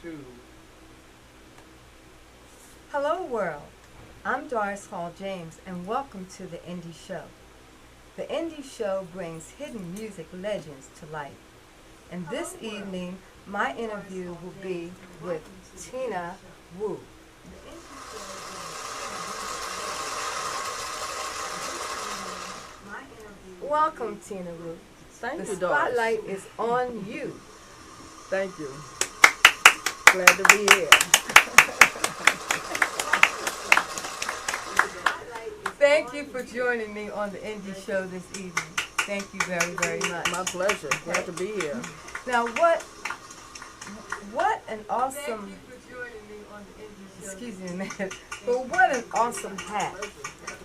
two. Hello world, I'm Doris Hall James and welcome to the Indie Show. The Indie Show brings hidden music legends to life. And this evening, my interview will be with Tina Wu. Welcome, Tina Wu. Thank The you, Doris. spotlight is on you. Thank you. Glad to be here. Thank you for joining me on the Indie Show this evening. Thank you very, very much. My pleasure. Glad to be here. Now, what an awesome. Thank you for joining me on the Indie Show. Excuse me a minute. But what an awesome hat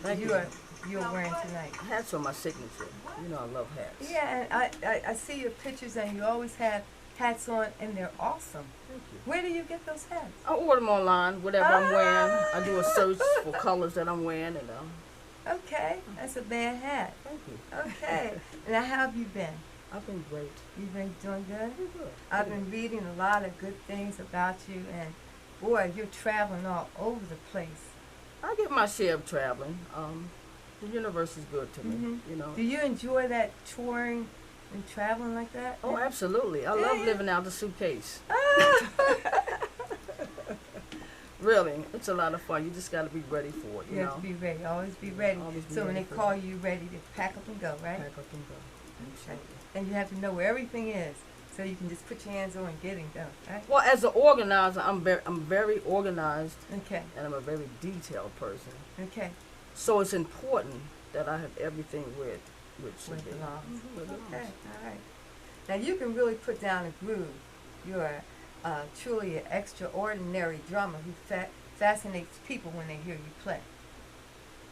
Thank you. You're wearing tonight. Hats are my signature. You know I love hats. Yeah, and I see your pictures, and you always have hats on, and they're awesome. Thank you. Where do you get those hats? I order them online, whatever I'm wearing. I do a search for colors that I'm wearing, and Okay, that's a bad hat. thank you. Okay. Now, how have you been? I've been great. You've been doing good? Pretty good. I've been reading a lot of good things about you, and boy, you're traveling all over the place. I get my share of traveling. The universe is good to me, Mhm. you know. Do you enjoy that touring and traveling like that? Oh, absolutely. I love living out the suitcase. Ah! Really, it's a lot of fun. You just got to be ready for it, You you have know. to be ready, always be ready. Always be So when they ready for call it. you, ready to pack up and go, right? Pack up and go. Okay. And you have to know where everything is, so you can just put your hands on and get it done, right? Well, as an organizer, I'm very organized, Okay, and I'm a very detailed person. okay. So it's important that I have everything where it should Where it be. belongs. Mhm, where it Okay, belongs. all right. Now you can really put down a groove. You're truly an extraordinary drummer who fascinates people when they hear you play.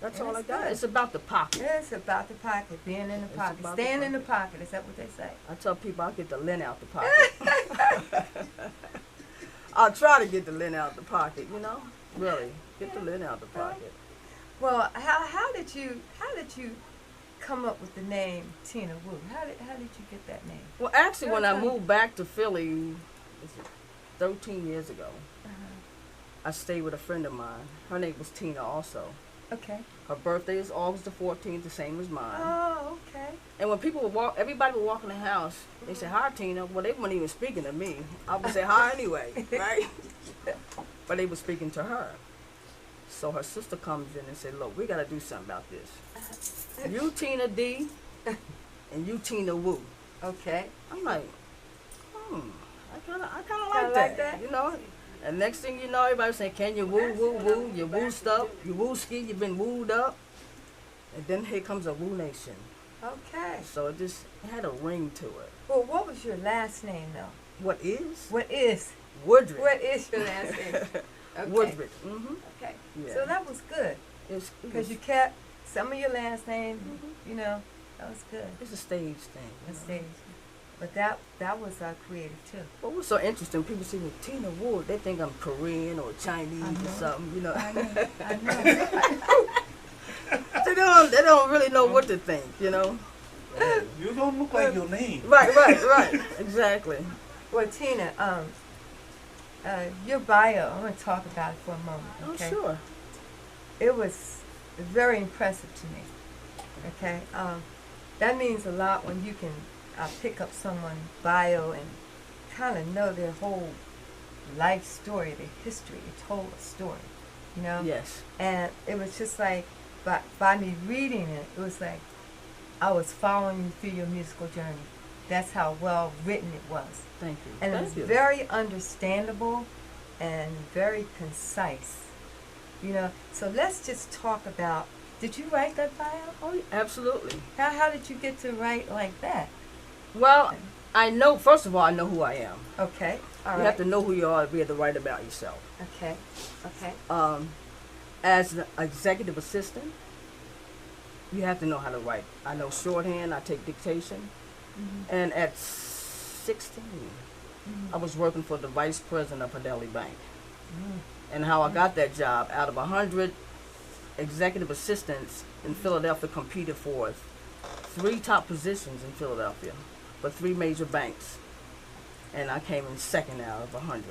That's Yeah, all I that's got. good. It's about the pocket. It's about the pocket, being in the It's pocket, about the staying in the pocket. Is that what they say? I tell people I get the lint out the pocket. I'll try to get the lint out the pocket, you know? Really. Get the lint out the pocket. Well, how did you come up with the name Tina Wu? How did you get that name? Well, actually, when I Okay. moved back to Philly, is it 13 years ago, I stayed with a friend of mine. Her name was Tina also. Okay. Her birthday is August the 14th, the same as mine. Oh, okay. And when people would walk, everybody would walk in the house, they say, "Hi, Tina." Well, they weren't even speaking to me. I would say hi anyway, right? But they were speaking to her. So her sister comes in and said, "Look, we got to do something about this. You Tina D, and you Tina Wu." Okay. I'm like, I kind of Kinda like like that, that? you know? And next thing you know, everybody saying, "Can you woo, woo, woo? You wooed up, you woo ski, you been wooed up." And then here comes a Woo Nation. Okay. So it had a ring to it. Well, what was your last name, though? What is? What is Woodrick. your last name? Okay. Woodrick. Mm-hmm. Okay. Yeah. So that was good It's, because you kept some of your last name. You know, that was good. it's a stage thing. you The know? stage. But that was creative too. But what's so interesting, people see me, Tina Wood, they think I'm Korean or Chinese I or know. something, you know. I know. They don't really know what to think, you know. You don't look like your name. Right. Exactly. Well, Tina, your bio, I'm going to talk about it for a moment, Oh, okay? sure. It was very impressive to me, okay? That means a lot when you can pick up someone's bio and kind of know their whole life story, their history. They told a story, you know? Yes. And it was just like, by me reading it, it was like I was following you through your musical journey. That's how well written it was. Thank you. And it Thank was you. very understandable and very concise. You know, so let's just talk about, did you write that bio? Oh, yeah, absolutely. How did you get to write like that? Well, I know, first of all, I know who I am. Okay, all You right. have to know who you are to be able to write about yourself. Okay, okay. As an executive assistant, you have to know how to write. I know shorthand, I take dictation. Mm-hmm. And at 16, I was working for the vice president of Fidelity Bank. And how I got that job, out of 100 executive assistants in Philadelphia competed for 3 top positions in Philadelphia for 3 major banks. And I came in second out of 100.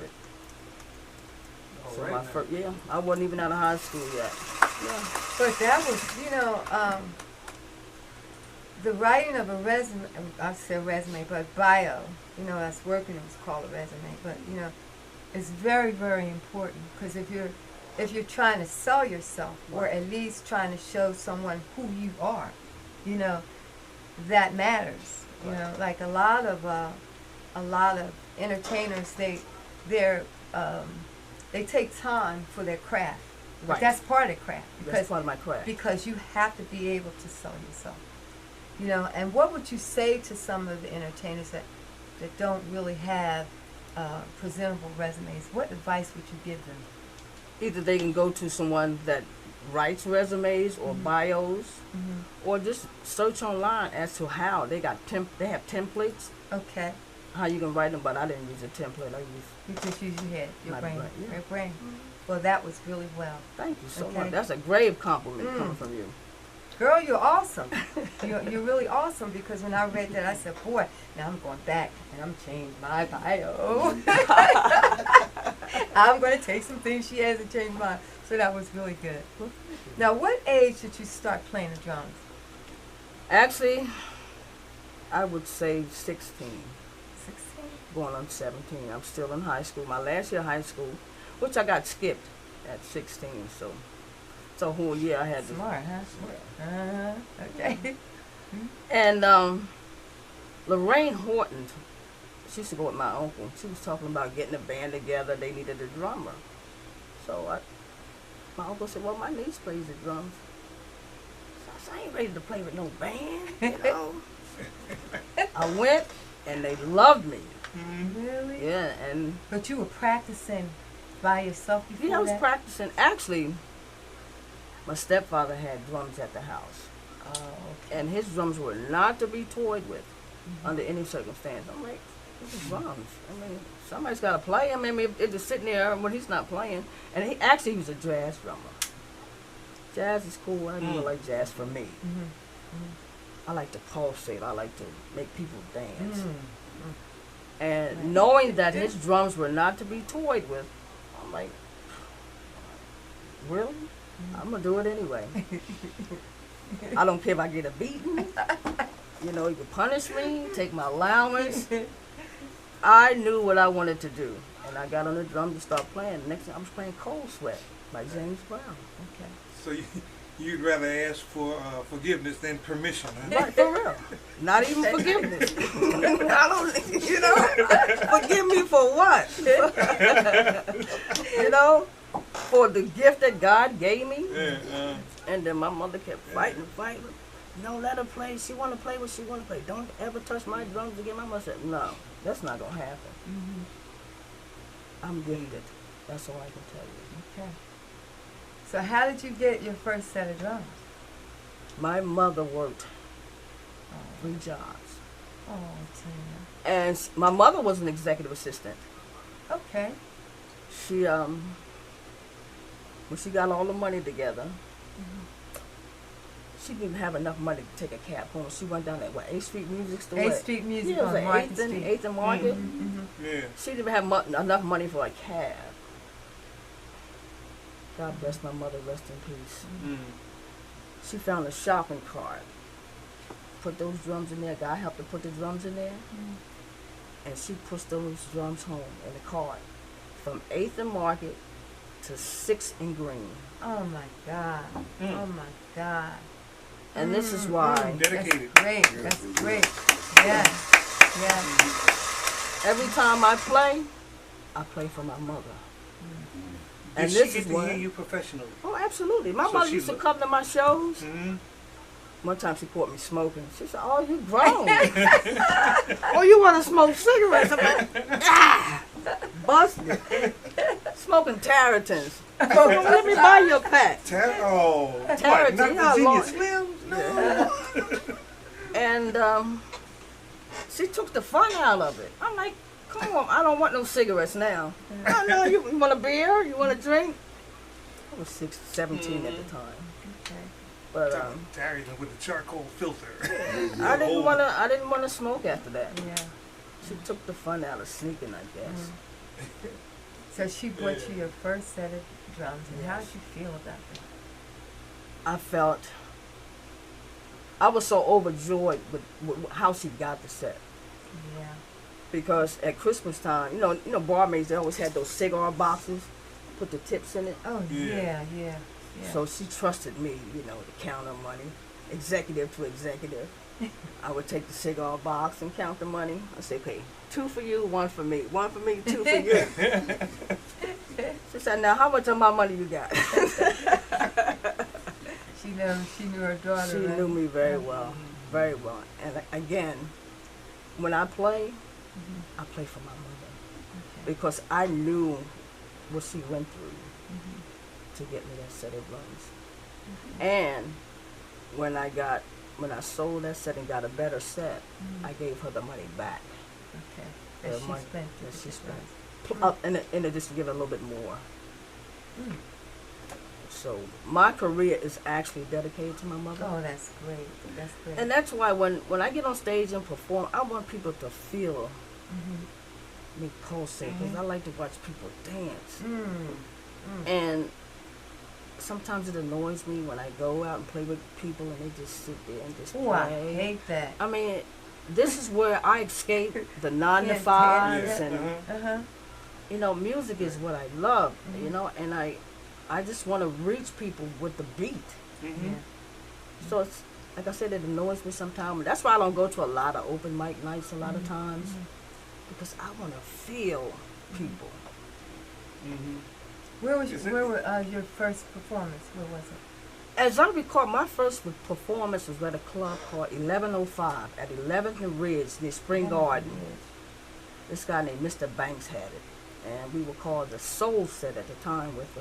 So right my now. first, yeah, I wasn't even out of high school yet. Yeah. But that was, the writing of a resume, I said resume, but bio, I was working, it was called a resume, but, is very, very important. Because if you're trying to sell yourself, or at least trying to show someone who you are, that matters. Like a lot of entertainers, they take time for their craft. Right. That's part of craft. That's part of my craft. Because you have to be able to sell yourself. And what would you say to some of the entertainers that don't really have presentable resumes? What advice would you give them? Either they can go to someone that writes resumes or bios, or just search online as to how they got they have templates. Okay. How you can write them, but I didn't use a template. You just use your head, your My brain, brain, yeah. your brain. Well, that was really well. Thank you so Okay. much. That's a grave compliment coming from you. Girl, you're awesome. You're really awesome, because when I read that, I said, boy, now I'm going back and I'm changing my bio. I'm going to take some things she hasn't changed mine. So that was really good. Now, what age did you start playing the drums? Actually, I would say 16. 16? Going on 17. I'm still in high school. My last year of high school, which I got skipped at 16. So it's a whole year I had to. Smart, huh? Okay. And Lorraine Horton, she used to go with my uncle. She was talking about getting a band together. They needed a drummer. So my uncle said, well, my niece plays the drums. So I said, I ain't ready to play with no band, I went, and they loved me. Really? Yeah, and But you were practicing by yourself before I was that? practicing. Actually, my stepfather had drums at the house. Oh, okay. And his drums were not to be toyed with under any circumstance. I'm like, these are drums. I mean, somebody's got to play them. I mean, if they're just sitting there when he's not playing. And he was a jazz drummer. Jazz is cool. I really like jazz for me. I like to pulsate. I like to make people dance. And knowing that his drums were not to be toyed with, I'm like, really? I'm going to do it anyway. I don't care if I get a beating. You can punish me, take my allowance. I knew what I wanted to do. And I got on the drum to start playing. The next thing I was playing Cold Sweat by James Brown. Okay. So you'd rather ask for forgiveness than permission, huh? Right, for real. Not even forgiveness. I don't, forgive me for what? For the gift that God gave me. Yeah, And then my mother kept fighting. No, let her play. She want to play what she want to play. Don't ever touch my drums again. My mother said, no, that's not going to happen. I'm gifted. That's all I can tell you. Okay. So how did you get your first set of drums? My mother worked 3 jobs. Oh, Tina. And my mother was an executive assistant. Okay. She, when she got all the money together, she didn't have enough money to take a cab home. She went down at 8th Street Music Store. 8th Street Music Yeah, it was on at Market 8th Street. 8th and Market. yeah. She didn't have enough money for a cab. God bless my mother, rest in peace. She found a shopping cart. Put those drums in there. God helped her put the drums in there. And she pushed those drums home in the cart. From 8th and Market to 6th and Green. Oh my God. Oh my God. And this is why Dedicated. That's great. That's great. Yeah. Yeah. every time I play for my mother. And Did this she is get to why. hear you professionally? Oh, absolutely. My So mother she used to looked- come to my shows. Mm-hmm. One time she caught me smoking. She said, "Oh, you grown? Oh, you want to smoke cigarettes?" I'm like, busted. Smoking Tarotins. Let me buy you a pack. Tarot, What? Not yeah, Virginia Lord. Slims? No. And she took the fun out of it. I'm like, come on, I don't want no cigarettes now. Oh, no, you want a beer? You want a drink? I was 17 at the time. Okay. But Tarrying with a charcoal filter. I didn't want to smoke after that. Yeah. She took the fun out of sneaking, I guess. So she bought you your first set of drums, and how did you feel about that? I was so overjoyed with how she got the set. Yeah. Because at Christmas time, you know, barmaids, they always had those cigar boxes, put the tips in it. Oh, Yeah. yeah. So she trusted me, you know, to count her money, executive to executive. I would take the cigar box and count the money. I say, okay, 2 for you, 1 for me, 1 for me, 2 for you. She said, now how much of my money you got? She knew her daughter. She right? knew me very well, very well. And again, when I play, I play for my mother Okay. because I knew what she went through to get me that set of drums. And when I sold that set and got a better set, I gave her the money back. Okay. The That she money spent. that to she get spent. drums. In addition to give her a little bit more. Mm. So my career is actually dedicated to my mother. Oh, that's great. That's great. And that's why when I get on stage and perform, I want people to feel me pulsate because I like to watch people dance. And sometimes it annoys me when I go out and play with people and they just sit there and just Oh, play. I hate that. I mean, this is where I escape the 9 to Can't 5s stand it. and Uh-huh. you know, music is what I love, you know, and I just want to reach people with the beat. Yeah. So it's like I said, it annoys me sometimes. That's why I don't go to a lot of open mic nights a lot of times because I want to feel people. Where were your first performance? Where was it? As I recall, my first performance was at a club called 1105 at 11th and Ridge near Spring Garden. This guy named Mr. Banks had it, and we were called the Soul Set at the time with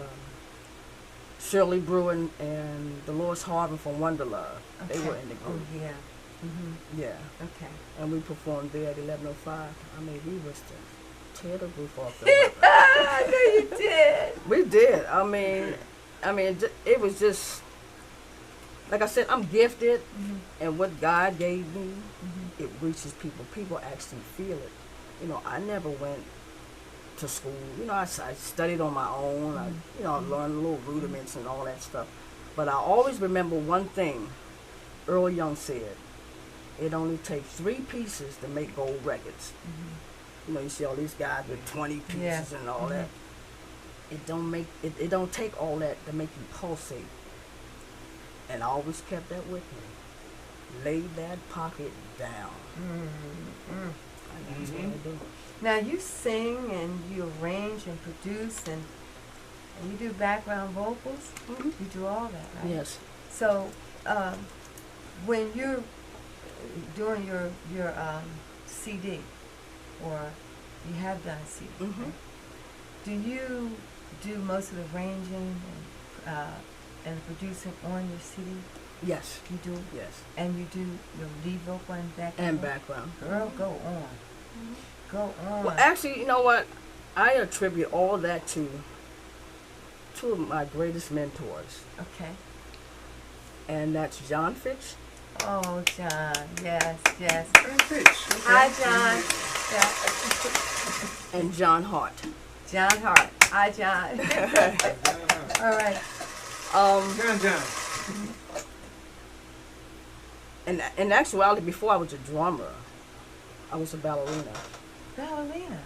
Shirley Bruin and Dolores Harvin from Wonderlove. They were in the group. Oh, yeah. Yeah, Okay. and we performed there at 1105. I mean, we was to tear the roof off the roof. I know you did. We did. I mean, it was just like I said. I'm gifted, and what God gave me, it reaches people. People actually feel it. You know, I never went to school. You know, I studied on my own. I learned little rudiments and all that stuff. But I always remember one thing. Earl Young said, "It only takes 3 pieces to make gold records." You know, you see all these guys with 20 pieces and all that. It don't take all that to make you pulsate. And I always kept that with me. Lay that pocket down. And that's what I do. Now you sing and you arrange and produce and you do background vocals. You do all that, right? Yes. So when you're doing your CD, or you have done a CD, right? Do you do most of the arranging and producing on your CD? Yes. You do? Yes. And you do your lead vocal and background? And background. Girl, go on. Go on. Well, actually, you know what? I attribute all that to two of my greatest mentors, Okay. and that's John Fitch. Oh, John. Yes, yes. Okay. Hi, John. And John Hart. John Hart. Hi, John. All right. John. And in actuality, before I was a drummer, I was a ballerina. Ballerina.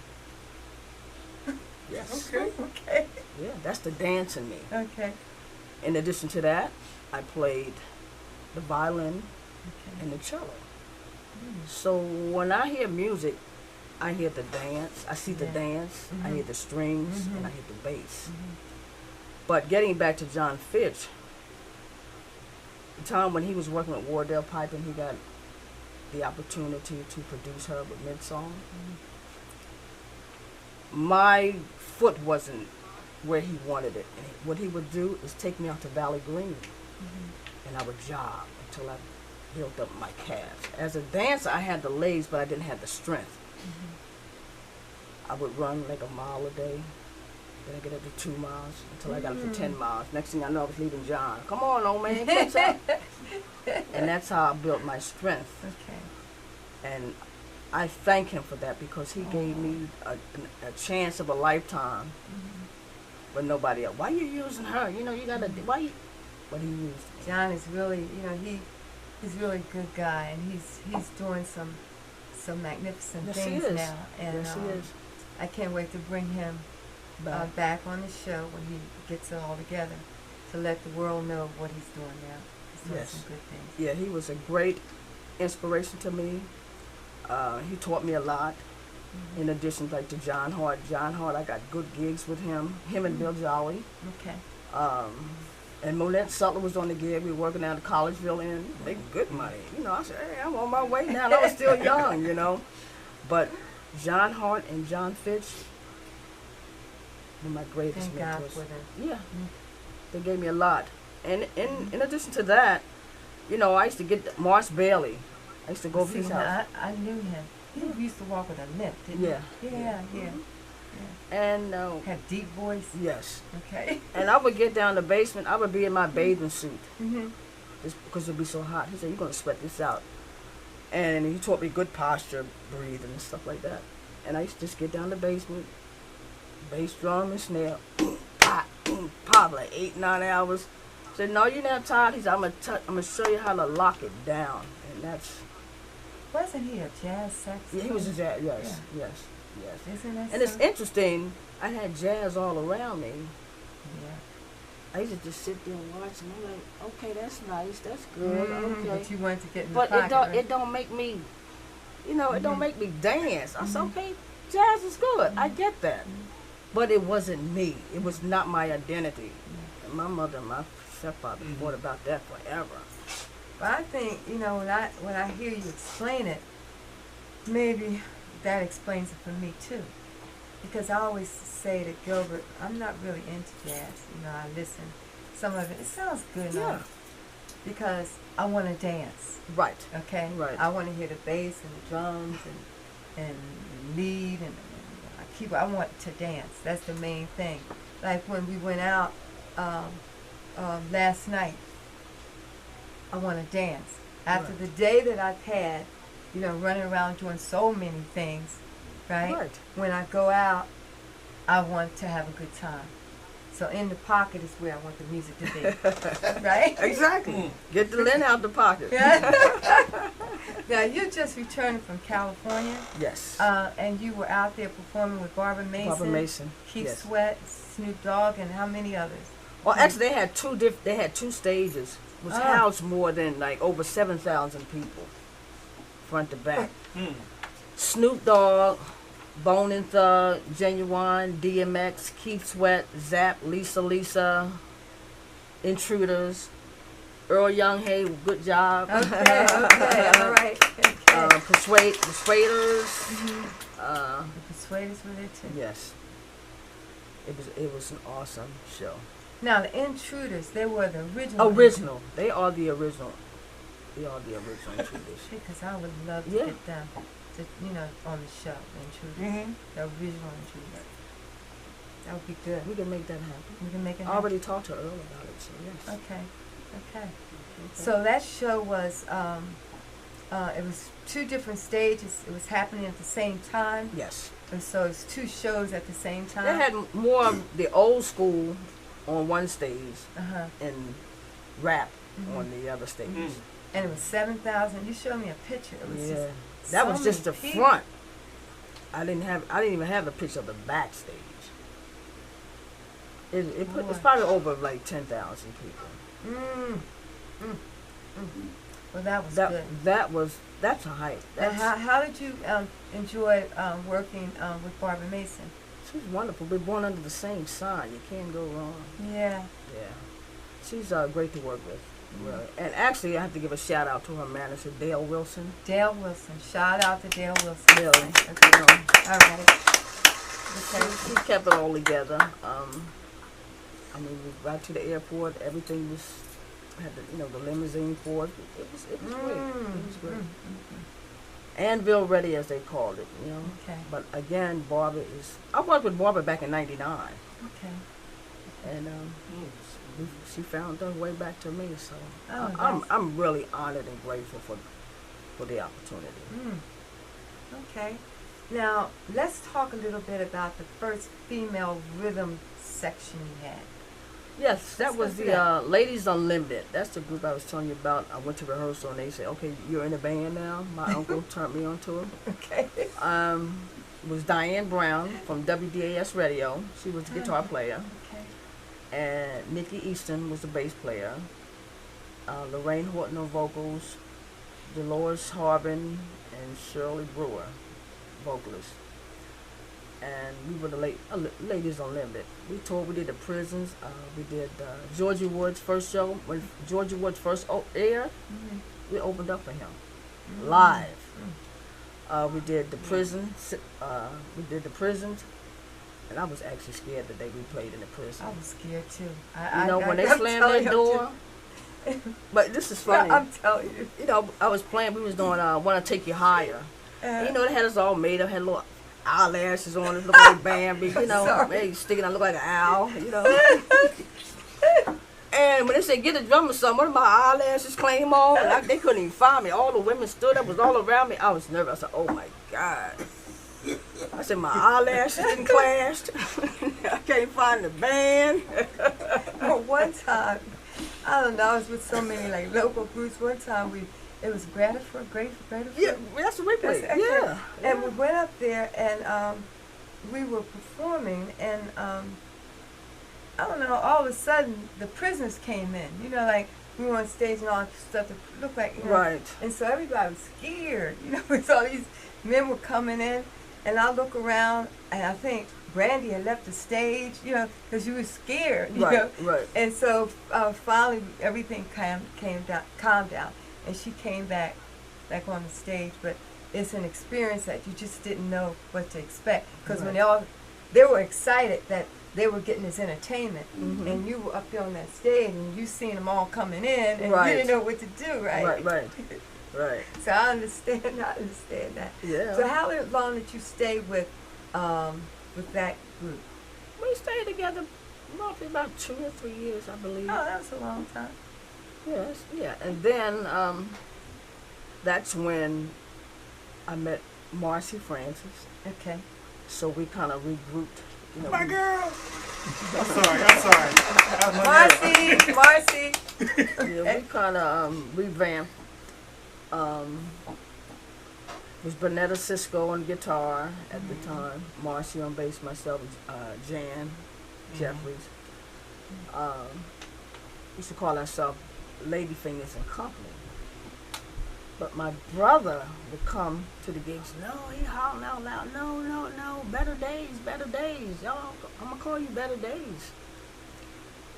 Yes. Okay. Okay. Yeah, that's the dance in me. Okay. In addition to that, I played the violin Okay. and the cello. So when I hear music, I hear the dance, I see the Yeah. dance, I hear the strings, and I hear the bass. Mhm. But getting back to John Fitch, the time when he was working with Wardell Pipe and he got the opportunity to produce her with Midsong, my foot wasn't where he wanted it. And what he would do is take me out to Valley Green, and I would jog until I healed up my calves. As a dancer, I had the legs, but I didn't have the strength. I would run like a mile a day. Then I get up to 2 miles until I got up to 10 miles. Next thing I know, I was leaving John. Come on, old man, catch up. And that's how I built my strength. Okay. And I thank him for that because he gave me a chance of a lifetime with nobody else. Why you using her? You know, you gotta. Why you? But he used me. John is really, you know, he's really a good guy, and he's doing some magnificent Yes, he things is. now. And Yes, he is. I can't wait to bring him back on the show when he gets it all together to let the world know what he's doing now. He's doing Yes. some good things. Yeah, he was a great inspiration to me. He taught me a lot. In addition, like to John Hart. John Hart, I got good gigs with him. Him and Bill Jolly. Okay. And Monette Sutler was on the gig. We were working down at Collegeville Inn. Making good money. You know, I said, hey, I'm on my way now. And I was still young, you know. But John Hart and John Fitch were my greatest Thank God mentors. for them. Yeah. They gave me a lot. And in addition to that, you know, I used to get Marsh Bailey. I used to go over See, his house. I knew him. He used to walk with a limp, didn't Yeah. he? Yeah. And Had deep voice. yes. Okay. And I would get down the basement. I would be in my bathing suit. Mhm. Just because it'd be so hot. He said, you're going to sweat this out. And he taught me good posture, breathing, and stuff like that. And I used to just get down the basement, bass drum and snare, pop, like 8-9 hours. Said, no, you're not tired. He said, I'm gonna show you how to lock it down. And that's... Wasn't he a jazz saxophone? Yeah, he was a jazz, yes, Yeah. yes, yes. Isn't that And it's so? interesting, I had jazz all around me. Yeah. I used to just sit there and watch, and I'm like, okay, that's nice, that's good, okay. But you wanted to get in But the pocket, right? it don't make me, you know, it don't make me dance. I said, okay, jazz is good. I get that. But it wasn't me. It was not my identity. And my mother and my stepfather fought about that forever. But I think, you know, when I hear you explain it, maybe that explains it for me too. Because I always say to Gilbert, I'm not really into jazz. You know, I listen. Some of it sounds good enough. Because I want to dance. Right. Okay? Right. I want to hear the bass and the drums and lead and keyboard. I want to dance. That's the main thing. Like when we went out last night, I want to dance. After Right. the day that I've had, you know, running around doing so many things, right? Right. When I go out, I want to have a good time. So in the pocket is where I want the music to be, right? Exactly. Get the lint out the pocket. Now, you're just returning from California, Yes. and you were out there performing with Barbara Mason, Barbara Mason. Keith Yes. Sweat, Snoop Dogg, and how many others? Well, actually, they had two stages, which Ah. housed more than like over 7,000 people, front to back. Snoop Dogg, Bone and Thug, Genuine, DMX, Keith Sweat, Zap, Lisa, Intruders, Earl Younghay, good job. Okay, all right. Okay. Persuaders. The Persuaders were there too. Yes. It was an awesome show. Now, the Intruders, they were the original. Original. They are the original. They are the original Intruders. Because I would love to Yeah. get them, to, you know, on the show, the Intruders. The original Intruders. That would be good. We can make that happen. We can make it I happen. already talked to Earl about it, so yes. Okay. So that show was, it was 2 different stages. It was happening at the same time. Yes. And so it's 2 shows at the same time. They had more of the old school on one stage Uh-huh. and rap on the other stage. And it was 7,000. You showed me a picture. It was Yeah. just That so was just the many people. front. I didn't even have a picture of the backstage. It's Boy. probably over like 10,000 people. Well, that was good. That's a hype. And how did you enjoy working with Barbara Mason? She's wonderful. We're born under the same sign. You can't go wrong. Yeah. Yeah. She's great to work with. Really. And actually, I have to give a shout out to her manager, Dale Wilson. Dale Wilson. Shout out to Dale Wilson. Really. Okay. You know, All right. Okay. she kept it all together. I mean, we got to the airport. Everything was had the limousine for it. It was great. It was great. Anvil ready, as they called it. You know. Okay. But again, Barbara is. I worked with Barbara back in '99, Okay. and she found her way back to me. So Oh, I'm really honored and grateful for the opportunity. Okay. Now, let's talk a little bit about the first female rhythm section you had. Yes, that Let's was go through the that. Ladies Unlimited. That's the group I was telling you about. I went to rehearsal and they said, "Okay, you're in a band now." My uncle turned me on to him. Okay. Was Diane Brown from WDAS Radio. She was the guitar player. Okay. And Nikki Easton was the bass player. Lorraine Horton on vocals. Dolores Harbin and Shirley Brewer, vocalists. And we were the Ladies Unlimited. We toured, we did the prisons. We did Georgia Wood's first show. When Georgia Wood first aired, we opened up for him live. We did the prison. We did the prisons, and I was actually scared the day we played in the prison. I was scared too. When they slammed that door. But this is funny. I'm telling you. You know, I was playing. We was doing "Wanna Take You Higher." You know, they had us all made up, had little eyelashes on us, look like Bambi. You know, maybe sticking out, look like an owl. You know. And when they said get a drum or something, one of my eyelashes came on, and they couldn't even find me. All the women stood up, was all around me. I was nervous. I said, "Oh my God!" I said, "My eyelashes didn't clash. I can't find the band." Well, one time, I don't know, I was with so many like local groups. One time it was Grateful. Yeah, that's what we played. Yeah. And we went up there and we were performing and I don't know, all of a sudden the prisoners came in. You know, like we were on stage and all that stuff that looked like, you know. Right. And so everybody was scared, you know, because all these men were coming in and I look around and I think Brandy had left the stage, you know, because she was scared, you know. Right. And so finally everything calmed down, and she came back on the stage. But it's an experience that you just didn't know what to expect, because when they were excited that they were getting this entertainment, and you were up there on that stage and you seen them all coming in, and you didn't know what to do, right? Right. So I understand that. Yeah. So how long did you stay with that group? We stayed together roughly about 2 or 3 years, I believe. Oh, that was a long time. Yes, yeah. And then that's when I met Marcy Francis. Okay. So we kind of regrouped. You know, My girl. I'm sorry. Marcy. Yeah, we kind of revamped. Was Bernetta Cisco on guitar at the time, Marcy on bass, myself, Jan Jeffries. We used to call ourselves Lady Fingers and Company. But my brother would come to the gigs. No, he hollering out loud. No, better days. Y'all, I'm gonna call you Better Days.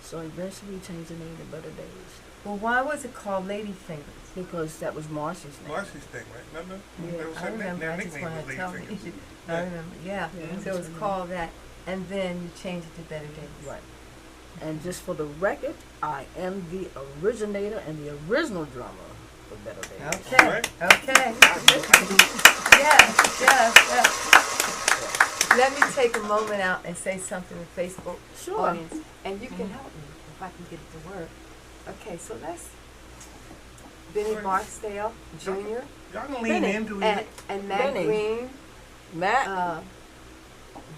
So eventually we changed the name to Better Days. Well, why was it called Lady Fingers? Because that was Marcy's name. Marcy's thing, right? Remember? Yeah, That was I her remember. Their I just nickname want was to tell Lady me. Fingers. I remember. Yeah. Yeah, So it was that's called that, and then you changed it to Better Days. Right. And just for the record, I am the originator and the original drummer for Better Days. Okay. All right. Okay. Yes. Let me take a moment out and say something to Facebook Sure. audience, and you can help me if I can get it to work. Okay, so let's. Benny Barksdale Jr. Y'all gonna lean Benny. into and, it. and Matt Benny. Green Matt.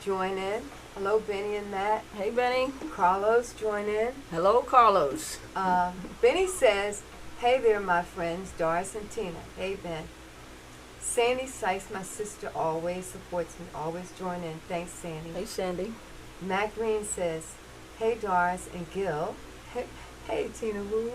join in. Hello, Benny and Matt. Hey, Benny. Carlos join in. Hello, Carlos. Benny says, "Hey there, my friends, Doris and Tina." Hey, Ben. Sandy Sykes, my sister, always supports me. Always join in. Thanks, Sandy. Hey, Sandy. Matt Green says, "Hey, Doris and Gil." Hey, Tina Woo.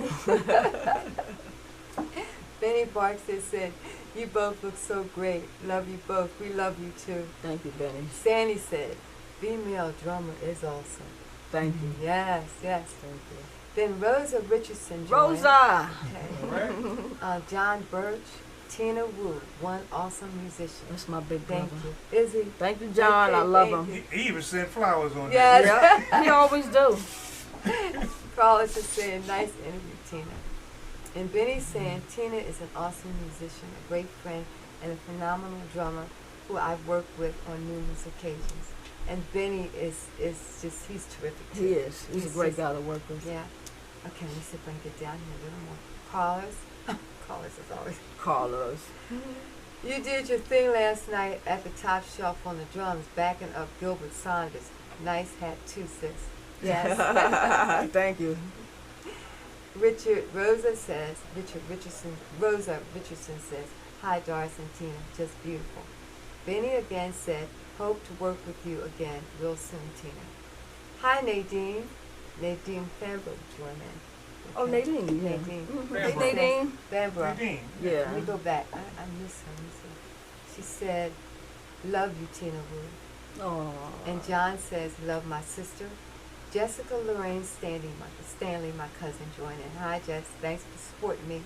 Benny Barksdale said, "You both look so great. Love you both. We love you too." Thank you, Benny. Sandy said, "Female drummer is awesome." Thank you. Yes. Thank you. Then Rosa Richardson joined. Rosa. Okay. All right. John Birch, Tina Wu, one awesome musician. That's my big brother. Thank you. Is he? Thank you, John. I love thank him. He even sent flowers on Yes. Yeah, he always do. Carlos is saying, "Nice interview, Tina." And Benny's saying, "Tina is an awesome musician, a great friend, and a phenomenal drummer who I've worked with on numerous occasions." And Benny is just, he's terrific too. He is. He's a great just- guy to work with. Yeah. Okay, let me see if I can get down here a little more. Callers. Callers is always. Carlos. You did your thing last night at the top shelf on the drums, backing up Gilbert Saunders. Nice hat too, sis. Yes. Thank you. Richard Richardson says, hi Doris and Tina, just beautiful. Benny again said, hope to work with you again real soon, Tina. Hi Nadine. Nadine Fambro joined in. Oh, Nadine. Yeah. Nadine. Hey, Nadine. Fambro. Nadine. Yeah. Let me go back. I miss her. Let me see. She said, love you, Tina Wu. Oh. And John says, love my sister. Jessica Lorraine Stanley, my cousin, joined in. Hi, Jess. Thanks for supporting me.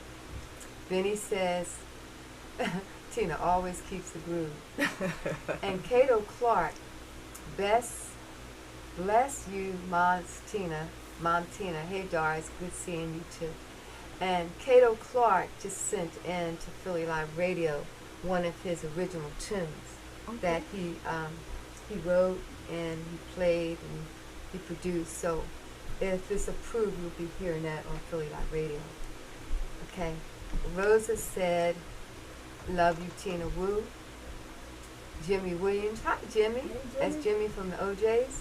Benny says, Tina always keeps the groove. And Cato Clark, bless you, Mom Tina. Hey, Doris, good seeing you too. And Cato Clark just sent in to Philly Live Radio one of his original tunes that he wrote and he played and he produced. So if it's approved, you'll be hearing that on Philly Live Radio. Okay. Rosa said, love you, Tina Wu. Jimmy Williams. Hi, Jimmy. That's Jimmy from the OJs.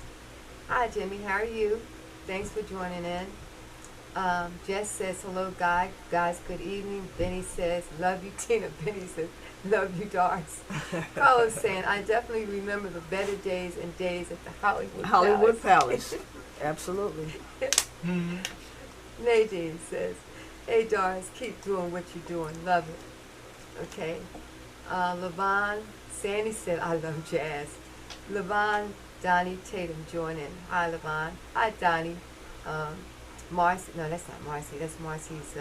Hi, Jimmy. How are you? Thanks for joining in. Jess says, hello, guys. Good evening. Benny says, love you, Tina. Benny says, love you, Doris. Carlos saying, I definitely remember the better days and days at the Hollywood Palace. Absolutely. Mm-hmm. Nadine says, hey, Doris, keep doing what you're doing. Love it. Okay. Levon, Sandy said, I love jazz. Levon, Donnie Tatum join in. Hi, Levon. Hi, Donnie. Marcy, no, that's not Marcy. That's Marcy's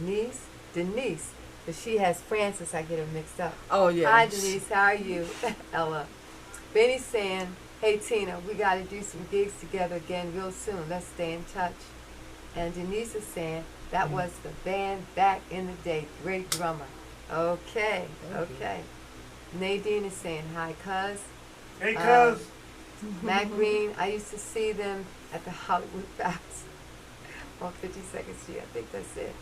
niece, Denise. But she has Francis. I get her mixed up. Oh, yeah. Hi, Denise. How are you? Ella. Benny's saying, hey, Tina, we got to do some gigs together again real soon. Let's stay in touch. And Denise is saying, that was the band back in the day. Great drummer. Okay, okay. Nadine is saying, hi, cuz. Hey, cuz. Matt Green, I used to see them at the Hollywood Palace on 52nd Street. I think that's it.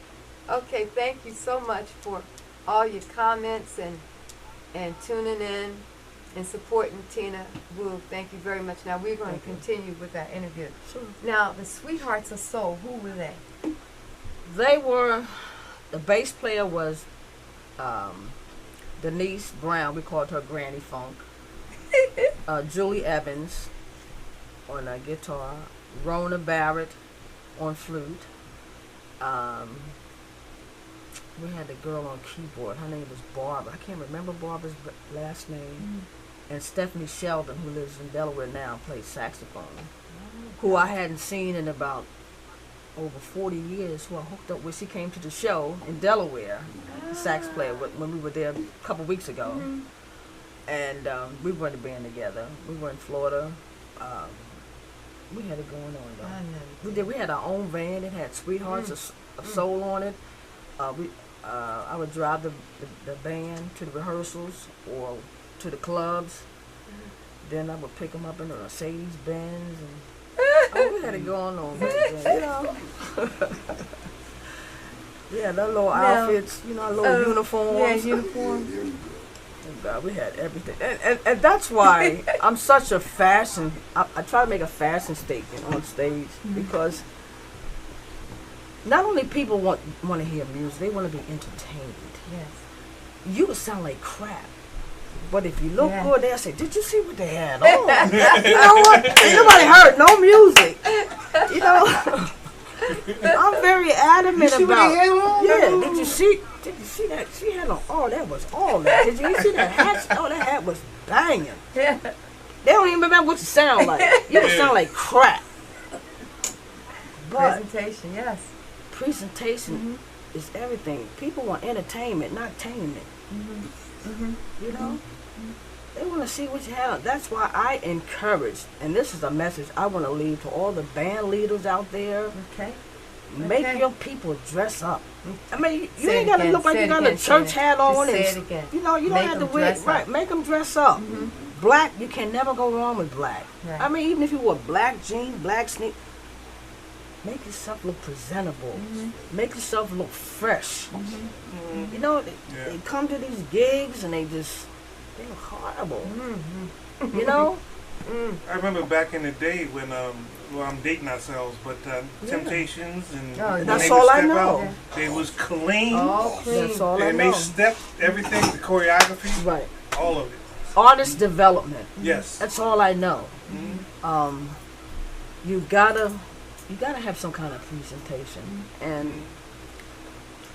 Okay, thank you so much for all your comments and tuning in and supporting Tina Wu. Thank you very much. Now we're going to continue with our interview. Sure. Now, the Sweethearts of Soul, who were they? They were, the bass player was Denise Brown. We called her Granny Funk. Julie Evans on guitar, Rona Barrett on flute. We had a girl on keyboard. Her name was Barbara. I can't remember Barbara's last name. And Stephanie Sheldon, who lives in Delaware now, plays saxophone. Who I hadn't seen in about over 40 years. Who I hooked up with. She came to the show in Delaware, the sax player, when we were there a couple weeks ago. And we were in a band together. We were in Florida. We had it going on though. We had our own van. It had Sweethearts of Soul on it. I would drive the band to the rehearsals or to the clubs. Then I would pick them up in a Mercedes Benz. And we had it going on back then, you know. Yeah, that little outfits, you know, little uniforms. Yeah, uniforms. God, we had everything, and that's why I'm such a fashion. I try to make a fashion statement on stage because not only people want to hear music, they want to be entertained. Yes. You would sound like crap, but if you look good, they'll say, "Did you see what they had on?" You know what? Ain't nobody heard no music. You know. I'm very adamant about. Did you see that? She had on. Oh, that was all that. Did you see that hat? Oh, that hat was banging. Yeah. They don't even remember what you sound like. You would sound like crap. But Presentation, yes. presentation is everything. People want entertainment, not tainment. You know? They want to see what you have. That's why I encourage, and this is a message I want to leave to all the band leaders out there. Okay. Make your people dress up. I mean, you Say ain't it got to again, look like say you it got again, a church say it. hat on. Just say And, it again. you know, you Make don't have to them wear dress right. up. Make them dress up. Black, you can never go wrong with black. Right. I mean, even if you wore black jeans, black sneakers, make yourself look presentable. Mm-hmm. Make yourself look fresh. Mm-hmm. You know, Yeah. they come to these gigs and they look horrible. Mm-hmm. You know? I remember back in the day when, well, I'm dating ourselves, but Temptations and Oh, when that's they all would I step know. out, they was clean. All clean. That's all I And know. they stepped everything, the choreography, Right. all of it. Artist development. Yes. That's all I know. Mhm. You gotta have some kind of presentation. And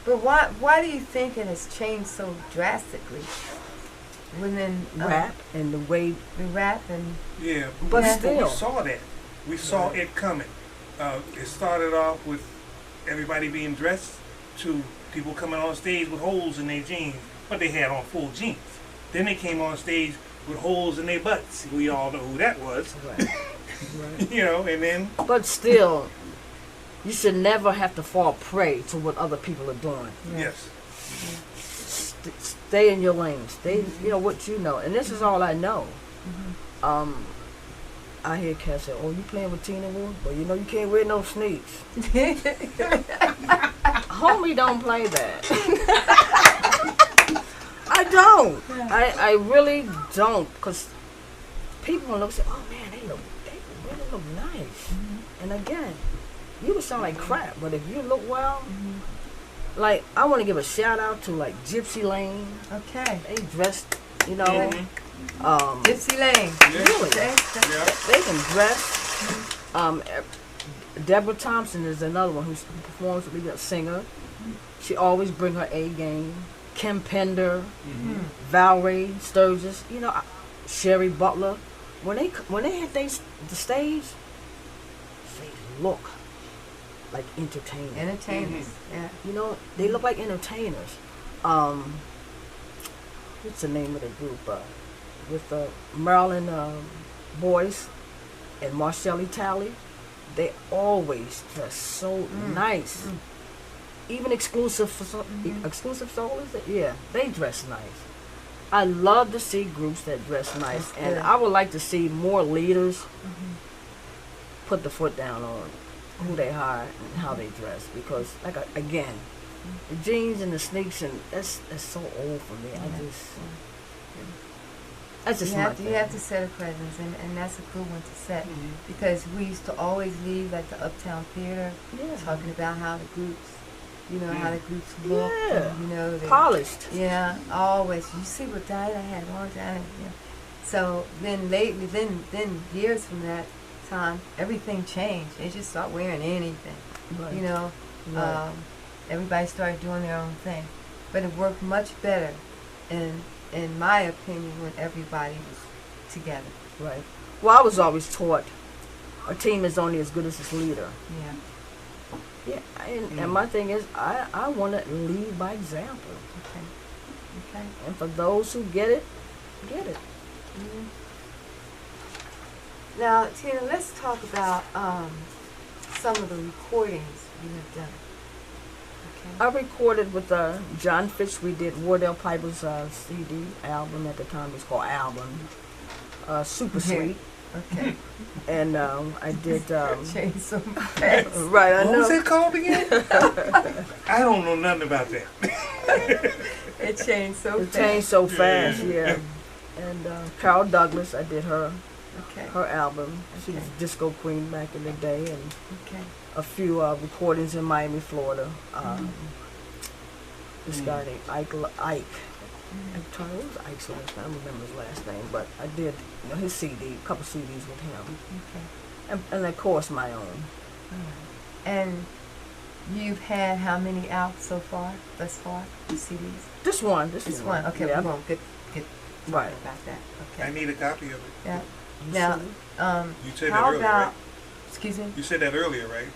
But why do you think it has changed so drastically within rap and the way, the rap and Yeah, but Yeah. still. we saw that. We saw it coming. It started off with everybody being dressed to people coming on stage with holes in their jeans, but they had on full jeans. Then they came on stage with holes in their butts. We all know who that was, Right. Right. you know, and then, But still, you should never have to fall prey to what other people are doing. yes. Stay in your lane. Stay, you know what you know. And this is all I know. I hear cats say, "Oh, you playing with Tina Wu? Well, you know you can't wear no sneaks." Homie, don't play that. I don't. I really don't, because people look say, "Oh man, they really look nice." And again, you can sound like crap, but if you look well, like I want to give a shout out to like Gypsy Lane. okay. They dressed, you know. Mhm. Gypsy Lane. Yeah. Really? Okay. Yeah. They can dress. Deborah Thompson is another one who performs with me, a singer. She always bring her A game. Kim Pender, Valerie Sturgis, you know, Sherry Butler. When they hit the stage, they look like entertainers. Entertainers. Yeah. You know, they look like entertainers. What's the name of the group? With Marilyn Boyce and Marcelli Talley, they always dress so nice. Even exclusive soul, is it? Yeah, they dress nice. I love to see groups that dress nice, That's and good. I would like to see more leaders put the foot down on who they hire and how they dress, because again, the jeans and the sneaks, and that's so old for me. That's just my thing. You have to set a presence, and that's a good one to set, because we used to always leave at the Uptown Theater Yeah. talking about how the groups, you know, how the groups look, Yeah. and, you know, Polished. yeah, always. You see what Diana had on, Diana, you know. So then lately, then years from that time, everything changed. They just stopped wearing anything, Right. you know. Right. Everybody started doing their own thing, but it worked much better, in my opinion, when everybody was together. Right. Well, I was always taught a team is only as good as its leader. Yeah. Yeah, and my thing is, I want to lead by example. Okay. Okay. And for those who get it, get it. Now, Tina, let's talk about some of the recordings you have done. Okay. I recorded with John Fitch. We did Wardell Piper's CD album at the time. It was called Album. Super Sweet. Okay. And I did. Changed so fast. Right, I What know. was it called again? I don't know nothing about that. It changed so It fast. changed so fast, yeah. And Carol Douglas, I did her Okay. album. She was Okay. disco queen back in the day, and Okay. a few recordings in Miami, Florida. This guy named Ike. I'm trying to, what was Ike's last name? I don't remember his last name, but I did, you know, his CD, a couple CDs with him, Okay. and of course my own. All right. And you've had how many out so far, thus far, the CDs? This one. This one. Okay, yeah. we're going to get Right. about that. I Okay. need a copy of it. Yeah. You Now, see? You said that how earlier, about? right? Excuse me. You said that earlier, right?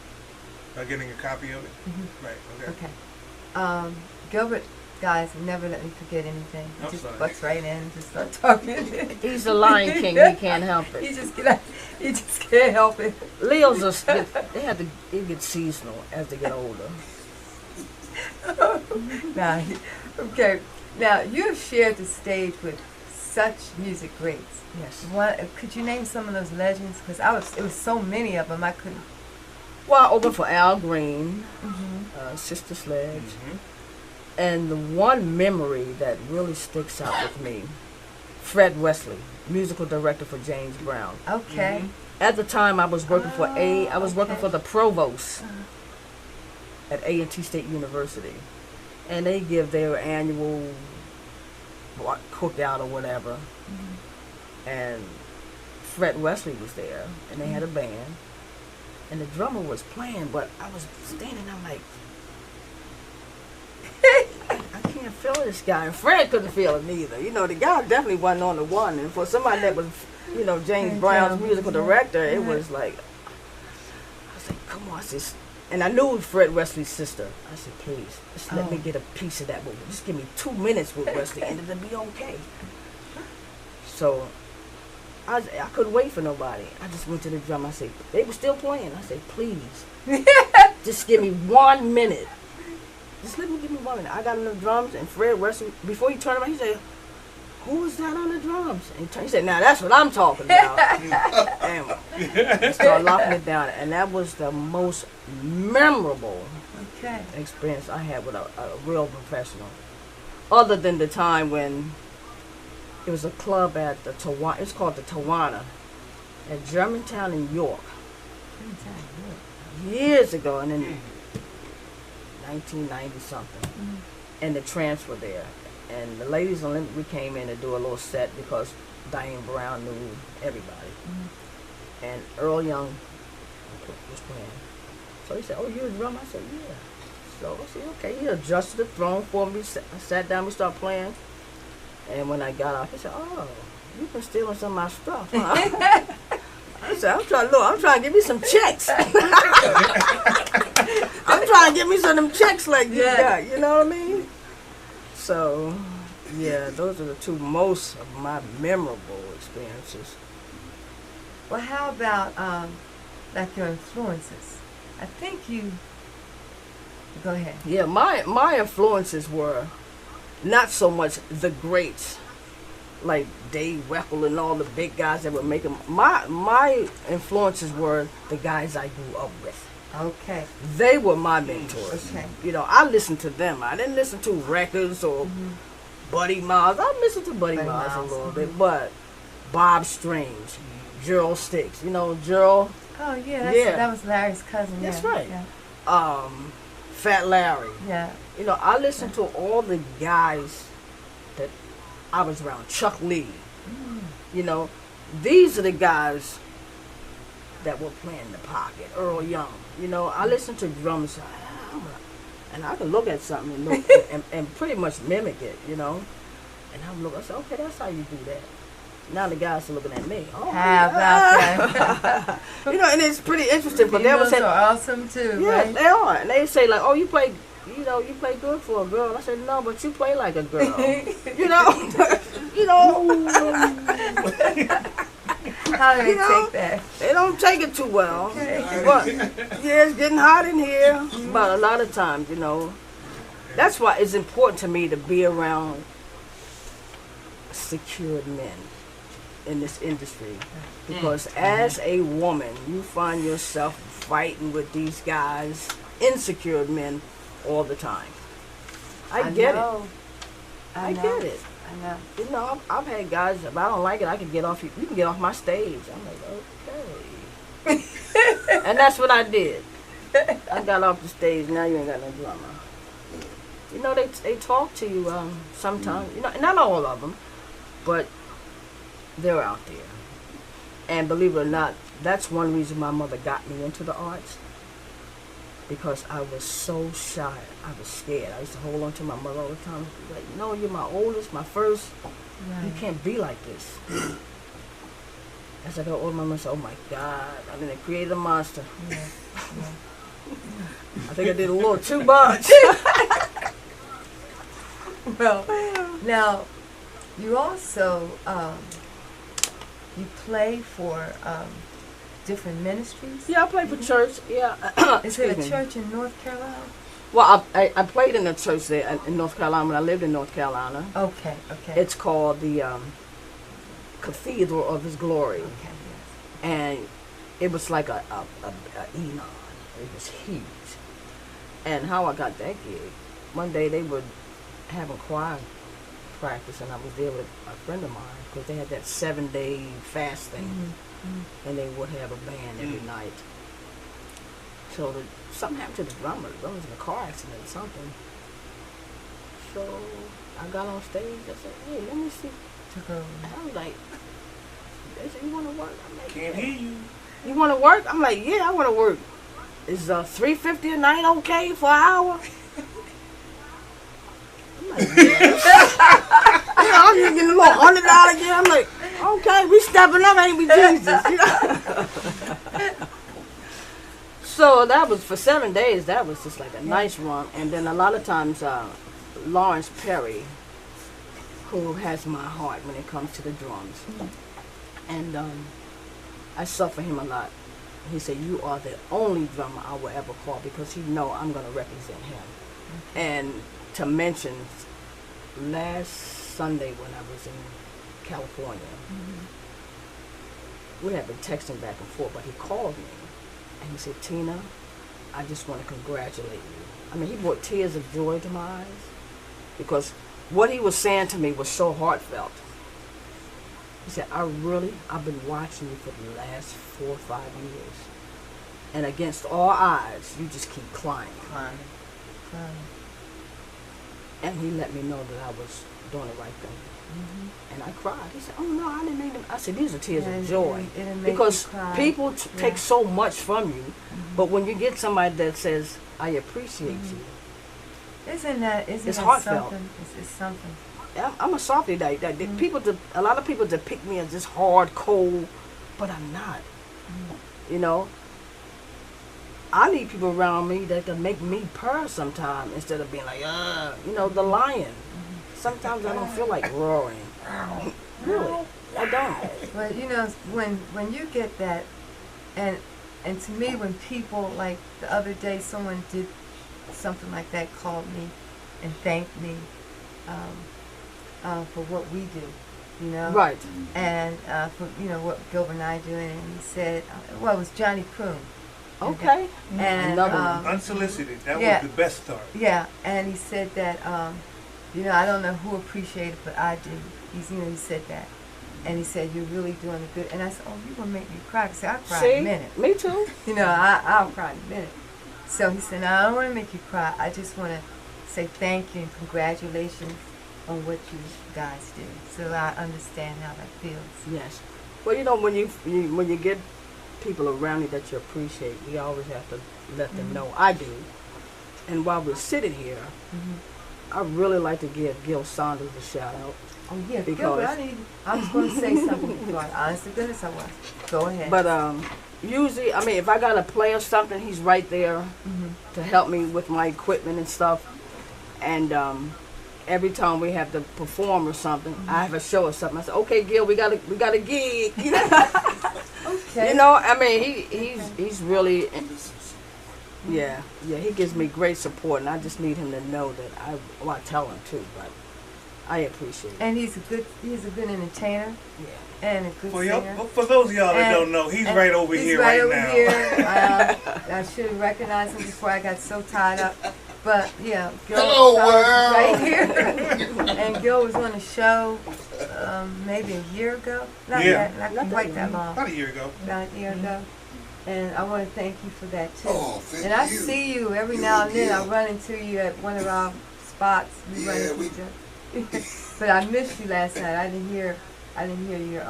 About getting a copy of it? Mm-hmm. Right, okay. Okay. Gilbert, guys, never let me forget anything. He I'm just sorry. butts right in and just start talking. He's the Lion King. He can't help He it. he just can't help it. Leos are they get seasonal as they get older. Now, okay. Now you've shared the stage with such music greats. Yes. Could you name some of those legends? Because it was so many of them. I couldn't. Well, I opened for Al Green, Mm-hmm. Sister Sledge. Mhm. And the one memory that really sticks out with me, Fred Wesley, musical director for James Brown. Okay. At the time, I was working for I was working okay. for the provost at A&T State University, and they give their annual cookout or whatever. And Fred Wesley was there, and they had a band, and the drummer was playing, but I was standing. I'm like, I can't feel this guy. And Fred couldn't feel it neither. You know, the guy definitely wasn't on the one. And for somebody that was, you know, James Brown's musical director, it was like, I was like, come on, sis. And I knew Fred Wesley's sister. I said, please, just let me get a piece of that. Just give me 2 minutes with Wesley and it'll be okay. So I couldn't wait for nobody. I just went to the drum. I said, they were still playing. I said, please, just give me 1 minute. Just let me give me 1 minute. I got on the drums, and Fred Wesley, before he turned around, he said, who was that on the drums? And he said, now that's what I'm talking about. And he started locking it down. And that was the most memorable experience I had with a real professional. Other than the time when it was a club at the Tawana, it's called the Tawana, at Germantown in York. Years ago, and then 1990 something, and the Tramps were there, and the Ladies Olympic, we came in to do a little set because Diane Brown knew everybody, and Earl Young was playing. So he said, "Oh, you're a drummer?" I said, "Yeah." So I said, "Okay." He adjusted the throne for me. I sat down. We started playing, and when I got off, he said, "Oh, you've been stealing some of my stuff, huh?" I said, I'm trying to give me some checks. I'm trying to give me some of them checks like you got, you know what I mean? So, yeah, those are the two most of my memorable experiences. Well, how about like your influences? I think you. Go ahead. Yeah, my influences were not so much the greats, like Dave Weckl and all the big guys that were making. My influences were the guys I grew up with. Okay. They were my mentors. Okay. You know, I listened to them. I didn't listen to records or Buddy Miles. I listened to Buddy Miles a little bit, but Bob Strange, Gerald Sticks. You know, Gerald. Oh yeah, that was Larry's cousin. That's yeah. right. Yeah. Fat Larry. Yeah. You know, I listened to all the guys that I was around. Chuck Lee. You know, these are the guys that were playing the pocket. Earl Young. You know, I listened to drums, and I can look at something and, look, and pretty much mimic it. You know, and I'm looking. I said, okay, that's how you do that. Now the guys are looking at me. Oh, how about that? You know, and it's pretty interesting. But they Females were saying, are awesome too, yeah, right? they are. And they say like, oh, you play good for a girl. I said, no, but you play like a girl. You know, you know. How do they take that? They don't take it too well. Okay. But yeah, it's getting hot in here. But a lot of times, you know, that's why it's important to me to be around secured men in this industry, because as a woman, you find yourself fighting with these guys, insecure men, all the time. I get it. I get it. I know. You know, I've had guys, if I don't like it, I can get off you. You can get off my stage. I'm like, okay. And that's what I did. I got off the stage. Now you ain't got no drummer. You know, they talk to you sometimes. You know, not all of them, but they're out there. And believe it or not, that's one reason my mother got me into the arts. Because I was so shy. I was scared. I used to hold on to my mother all the time. Like, no, you're my oldest, my first. Right. You can't be like this. As I got older, my mother said, oh my God, I mean, they created a monster. Yeah. I think I did a little too much. Well, now, you also, you play for different ministries? Yeah, I played for church. Yeah. Is it a church in North Carolina? Well, I played in a church there in North Carolina when I lived in North Carolina. Okay, okay. It's called the Cathedral of His Glory. Okay, yes. And it was like a Enon. It was huge. And how I got that gig, one day they were having choir practice, and I was there with a friend of mine because they had that 7-day fast thing, and they would have a band every night. So something happened to the drummer. The drummer was in a car accident or something. So I got on stage. I said, "Hey, let me see." I was like, "They said you want to work?" I'm like, Can't hear you. "You want to work?" I'm like, "Yeah, I want to work." Is $3.50 a night okay for an hour? I'm like, I'm just getting a little $100 again. I'm like, okay, we stepping up, ain't we, Jesus? You know? So that was for 7 days. That was just like a nice run. And then a lot of times, Lawrence Perry, who has my heart when it comes to the drums, and I suffer him a lot. He said, "You are the only drummer I will ever call because he know I'm going to represent him." And to mention, last Sunday when I was in California, we had been texting back and forth, but he called me and he said, "Tina, I just want to congratulate you." I mean, he brought tears of joy to my eyes because what he was saying to me was so heartfelt. He said, I've been watching you for the last 4 or 5 years. And against all odds, you just keep climbing. And he let me know that I was doing the right thing. And I cried. He said, "Oh, no, I didn't mean to." I said, "These are tears of joy." Because people take so much from you, but when you get somebody that says, "I appreciate you." Isn't that heartfelt. something? It's something. I'm a softie. A lot of people depict me as just hard, cold, but I'm not. You know, I need people around me that can make me purr sometimes instead of being like, you know, the lion. Sometimes I don't feel like roaring. Really, I don't. But you know, when you get that, and to me, when people, like the other day, someone did something like that, called me and thanked me for what we do, you know, Right. and for what Gilbert and I do, and he said, well, it was Johnny Croon. Okay. And Another one. Unsolicited. That yeah. was the best start. Yeah, and he said that, I don't know who appreciated it, but I do. He said that. And he said, "You're really doing a good." And I said, "Oh, you're going to make me cry." I said, "I'll cry in a minute." Me too. I'll cry in a minute. So he said, "No, I don't want to make you cry. I just want to say thank you and congratulations on what you guys do." So I understand how that feels. Yes. Well, when you get people around you that you appreciate, we always have to let them know. I do. And while we're sitting here, I really like to give Gil Saunders a shout out. Oh yeah, Gilbert, I was going to say something before. Honest to goodness, I was. Go ahead. But usually, I mean, if I got to play or something, he's right there to help me with my equipment and stuff. And every time we have to perform or something, I have a show or something, I say, "Okay, Gil, we got a gig." Okay. You know, I mean, he's really, yeah, he gives me great support, and I just need him to know that I tell him too, but I appreciate it. And he's a good entertainer. Yeah. And a good singer. For those of y'all that don't know, he's right over here right now. He's right over here. I should have recognized him before I got so tied up. But yeah, Gil was right here. And Gil was on the show maybe a year ago. Not quite that long. About a year ago. About a year ago. And I want to thank you for that too. Oh, thank and I you. see you every now and then. I run into you at one of our spots. We run into each other. But I missed you last night. I didn't hear your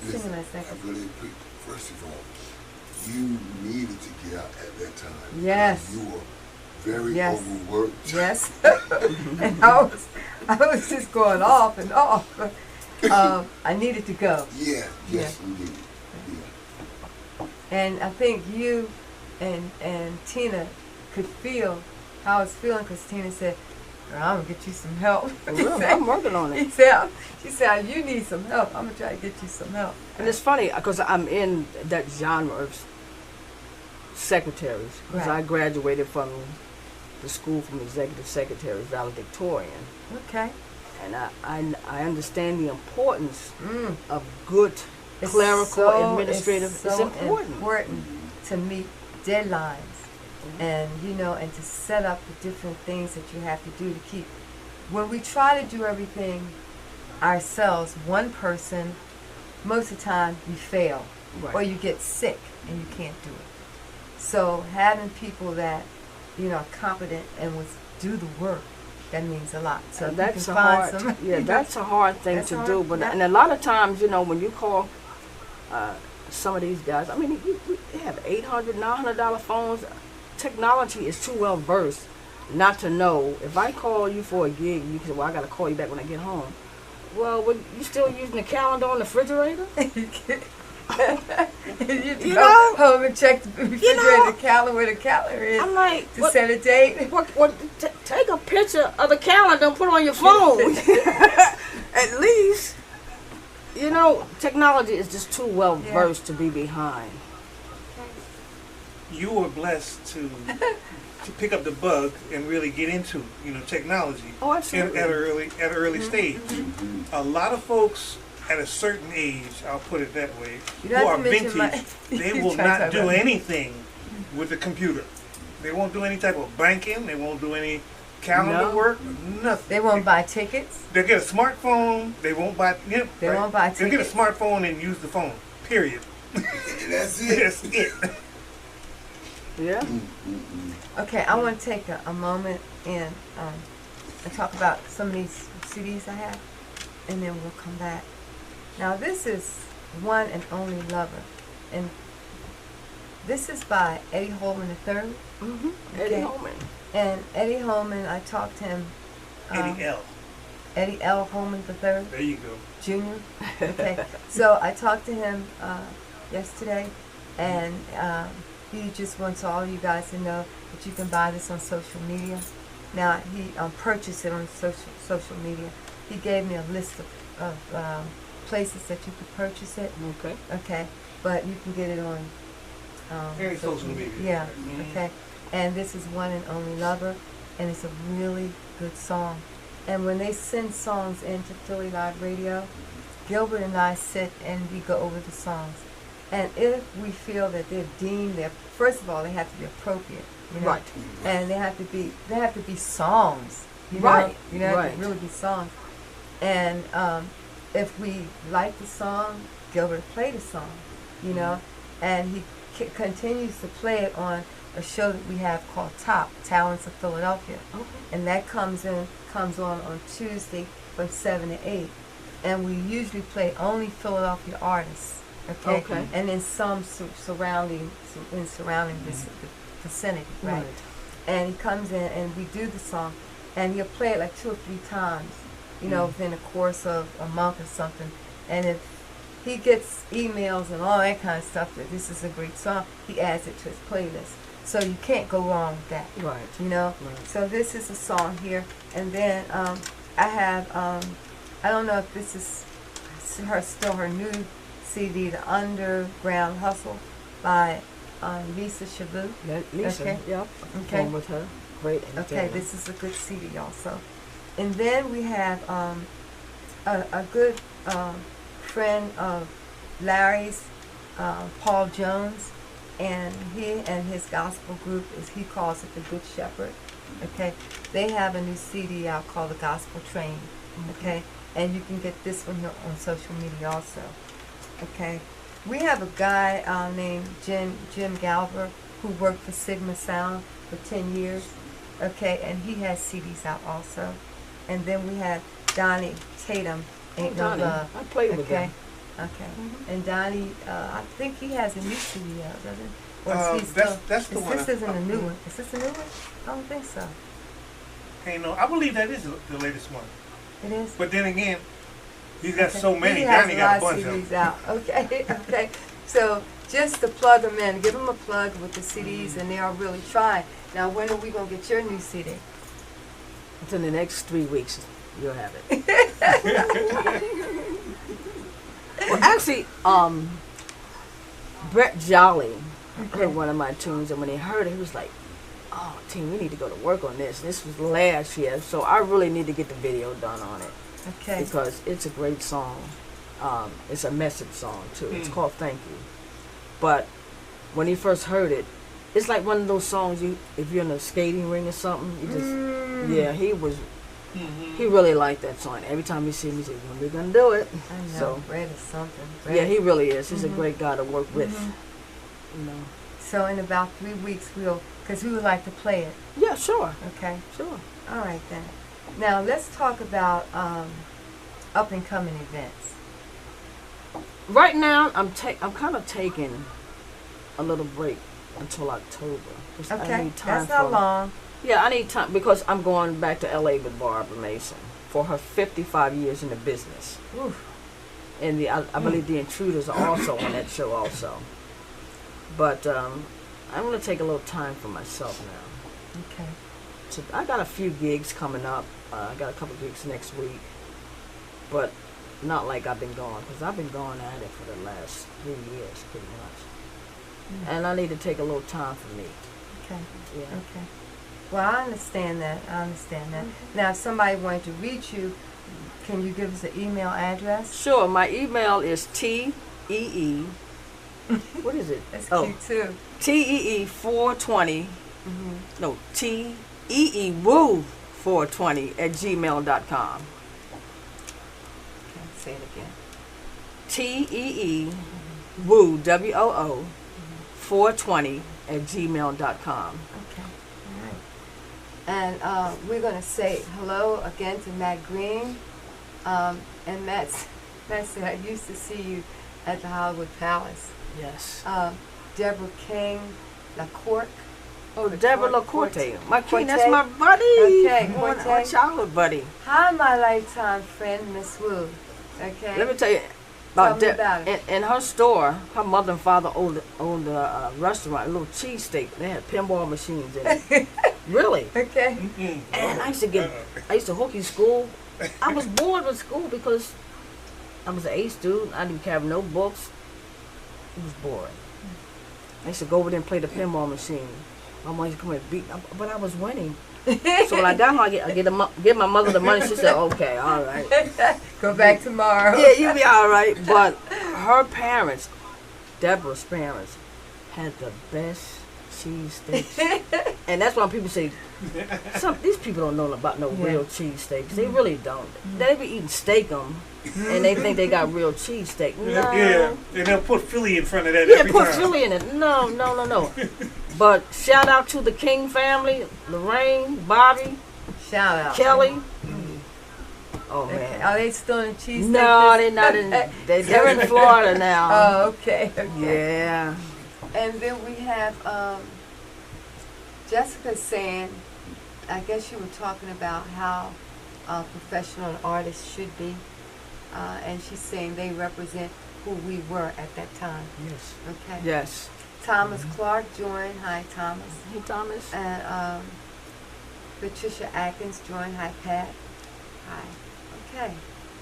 singing last night. I really appreciate. First of all, you needed to get out at that time. Yes. You were very overworked. Yes. And I was just going off and off. I needed to go. Yeah. Yes, you did. Yeah. And I think you and Tina could feel how I was feeling, because Tina said, "I'm going to get you some help." I'm working on it. She said, "You need some help. I'm going to try to get you some help." And it's funny, because I'm in that genre of secretaries, because I graduated from the school from executive secretaries, valedictorian. Okay. And I understand the importance of good clerical administrative. It's so important to meet deadlines, and and to set up the different things that you have to do to keep. When we try to do everything ourselves, one person, most of the time you fail, or you get sick and you can't do it. So having people that are competent and will do the work, that means a lot. So that's you a can hard, find some. that's a hard thing to do. But yeah. and a lot of times, when you call some of these guys, I mean, they have $800, $900 phones. Technology is too well versed not to know. If I call you for a gig, you can say, "Well, I got to call you back when I get home." Well, you still using the calendar on the refrigerator? you go home and check the refrigerator calendar where the calendar is. I'm like, to set a date. Take a picture of the calendar and put it on your phone. At least, technology is just too well versed to be behind. You were blessed to pick up the bug and really get into technology. Oh, absolutely. At an early stage. A lot of folks at a certain age, I'll put it that way, who are vintage, they will not do anything with the computer. They won't do any type of banking. They won't do any calendar work. Nothing. They won't buy tickets. They'll get a smartphone. They won't buy. They won't buy tickets. They'll get a smartphone and use the phone. Period. That's it. That's it. Yeah. Okay, I want to take a moment and talk about some of these CDs I have, and then we'll come back. Now, this is One and Only Lover, and this is by Eddie Holman III. Mm-hmm. Okay. Eddie Holman. And Eddie Holman, I talked to him. Eddie L. Holman III. There you go. Junior. Okay. So I talked to him yesterday, and he just wants all you guys to know that you can buy this on social media. Now, he purchased it on social media. He gave me a list of places that you could purchase it. Okay. Okay. But you can get it on Any social media. Yeah. Mm-hmm. Okay. And this is One and Only Lover, and it's a really good song. And when they send songs into Philly Live Radio, Gilbert and I sit and we go over the songs. And if we feel that they're deemed, first of all, they have to be appropriate, Right. And they have to be songs, Right. They have to really be songs. And if we like the song, Gilbert played the song, and he continues to play it on a show that we have called Top Talents of Philadelphia, and that comes on Tuesday from 7 to 8, and we usually play only Philadelphia artists. Okay. And then some surrounding this vicinity, right? And he comes in and we do the song, and he'll play it like 2 or 3 times, within the course of a month or something. And if he gets emails and all that kind of stuff that this is a great song, he adds it to his playlist. So you can't go wrong with that. Right. Right. So this is a song here, and then I have I don't know if this is still her new CD, The Underground Hustle by Lisa Shabu. Lisa, okay. Yep. Okay. With her. Great. Okay, this is a good CD also. And then we have a good friend of Larry's, Paul Jones, and he and his gospel group, he calls it the Good Shepherd. Okay, they have a new CD out called The Gospel Train. Okay, and you can get this one here on social media also. Okay, we have a guy named Jim Galver who worked for Sigma Sound for 10 years. Okay, and he has CDs out also. And then we have Donnie Tatum, Ain't No Love. I played with him. Okay. And Donnie, I think he has a new CD out, doesn't he? Or is he that's the one. This isn't a new one. Is this a new one? I don't think so. Hey, no, I believe that is the latest one. It is? But then again, he's got Okay. so many. He has Donnie a got a lot of bunch of CDs them. out. Okay, okay. So just to plug them in, give them a plug with the CDs, and they are really trying. Now, when are we going to get your new CD? Within the next 3 weeks, you'll have it. Well, actually, Brett Jolly heard one of my tunes, and when he heard it, he was like, "Oh, team, we need to go to work on this." This was last year, so I really need to get the video done on it. Okay. Because it's a great song. It's a message song too. It's called "Thank You." But when he first heard it, it's like one of those songs if you're in a skating ring or something, you just yeah, he really liked that song. Every time he see me, he said, "When we gonna do it?" I know. So Brett is something. yeah, he really is. He's a great guy to work with. You know. So in about 3 weeks, because we would like to play it. Yeah, sure, Okay. sure. All right then. Now let's talk about up and coming events. Right now, I'm kind of taking a little break until October. 'Cause I Okay. need time That's not for- long. Yeah, I need time because I'm going back to LA with Barbara Mason for her 55 years in the business. Oof. And I believe the Intruders are also on that show also. But I'm going to take a little time for myself now. Okay. So I got a few gigs coming up. I got a couple gigs next week. But not like I've been gone, because I've been going at it for the last 3 years pretty much. And I need to take a little time for me. Okay. Yeah. Okay. Well, I understand that. Now, if somebody wanted to reach you, can you give us an email address? Sure, my email is TEE. What is it? That's cute too. TEE420. No, TEEWoo420 @gmail.com. Okay, say it again. TEE Woo WOO 420 @gmail.com. Okay. All right. And we're going to say hello again to Matt Green. And Matt said, I used to see you at the Hollywood Palace. Yes. Deborah King, LaCourte. Oh, Deborah LaCourte. My queen, that's Corte. my buddy. Okay, my Corte. childhood buddy. Hi, my lifetime friend, Miss Wu. Okay. Let me tell you Tell about me about it. In her store, her mother and father owned a restaurant, a little cheesesteak. They had pinball machines in it. Really? Okay. And I used to hook you school. I was bored with school because I was an A student. I didn't have no books. It was boring. I used to go over there and play the pinball machine. My mom used to come and beat me, but I was winning. So when I got home, I give my mother the money. She said, "Okay, all right." Go back tomorrow. Yeah, you'll be all right. But her parents, Deborah's parents, had the best cheesesteaks. And that's why people say, these people don't know about no real cheesesteaks. They really don't. They be eating steak-em, and they think they got real cheesesteak. No. Yeah, and they'll put Philly in front of that Yeah, every put time. Philly in it. No. But shout out to the King family, Lorraine, Bobby, Shout out. Kelly. Oh, Okay. man. Are they still in cheese? No, they're not in. They're in Florida now. Oh, okay. Yeah. And then we have Jessica saying, I guess you were talking about how professional artists should be. And she's saying they represent who we were at that time. Yes. Okay. Yes. Thomas Clark joined. Hi, Thomas. Hey, Thomas. And Patricia Atkins joined. Hi, Pat. Hi. Okay.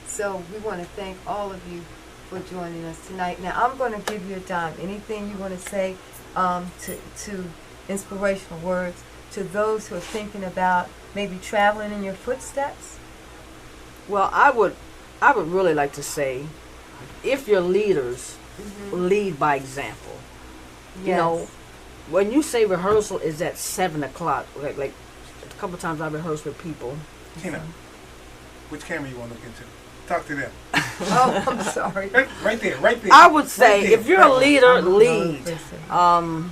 So we want to thank all of you for joining us tonight. Now, I'm going to give you a dime. Anything you want to say to inspirational words to those who are thinking about maybe traveling in your footsteps? Well, I would really like to say, if your leaders lead by example. Yes. You know, when you say rehearsal is at 7 o'clock, like a couple times I rehearsed with people. Tina, which camera you want to look into? Talk to them. Oh, I'm sorry. Right there, right there. I would say, Right there. if you're a leader, lead. Listen.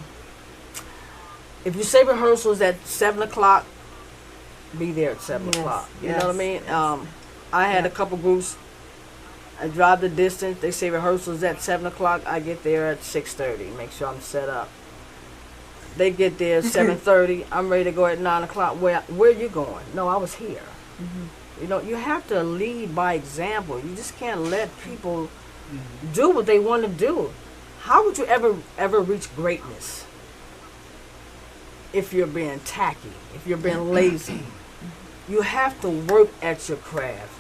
If you say rehearsal is at 7 o'clock, be there at 7 Yes, o'clock. You yes, know what I mean? yes. I had Yeah. a couple groups. I drive the distance. They say rehearsals at 7 o'clock. I get there at 6:30. Make sure I'm set up. They get there at 7:30. I'm ready to go at 9 o'clock. Where you going? No, I was here. You know, you have to lead by example. You just can't let people do what they want to do. How would you ever reach greatness if you're being tacky, if you're being lazy? You have to work at your craft.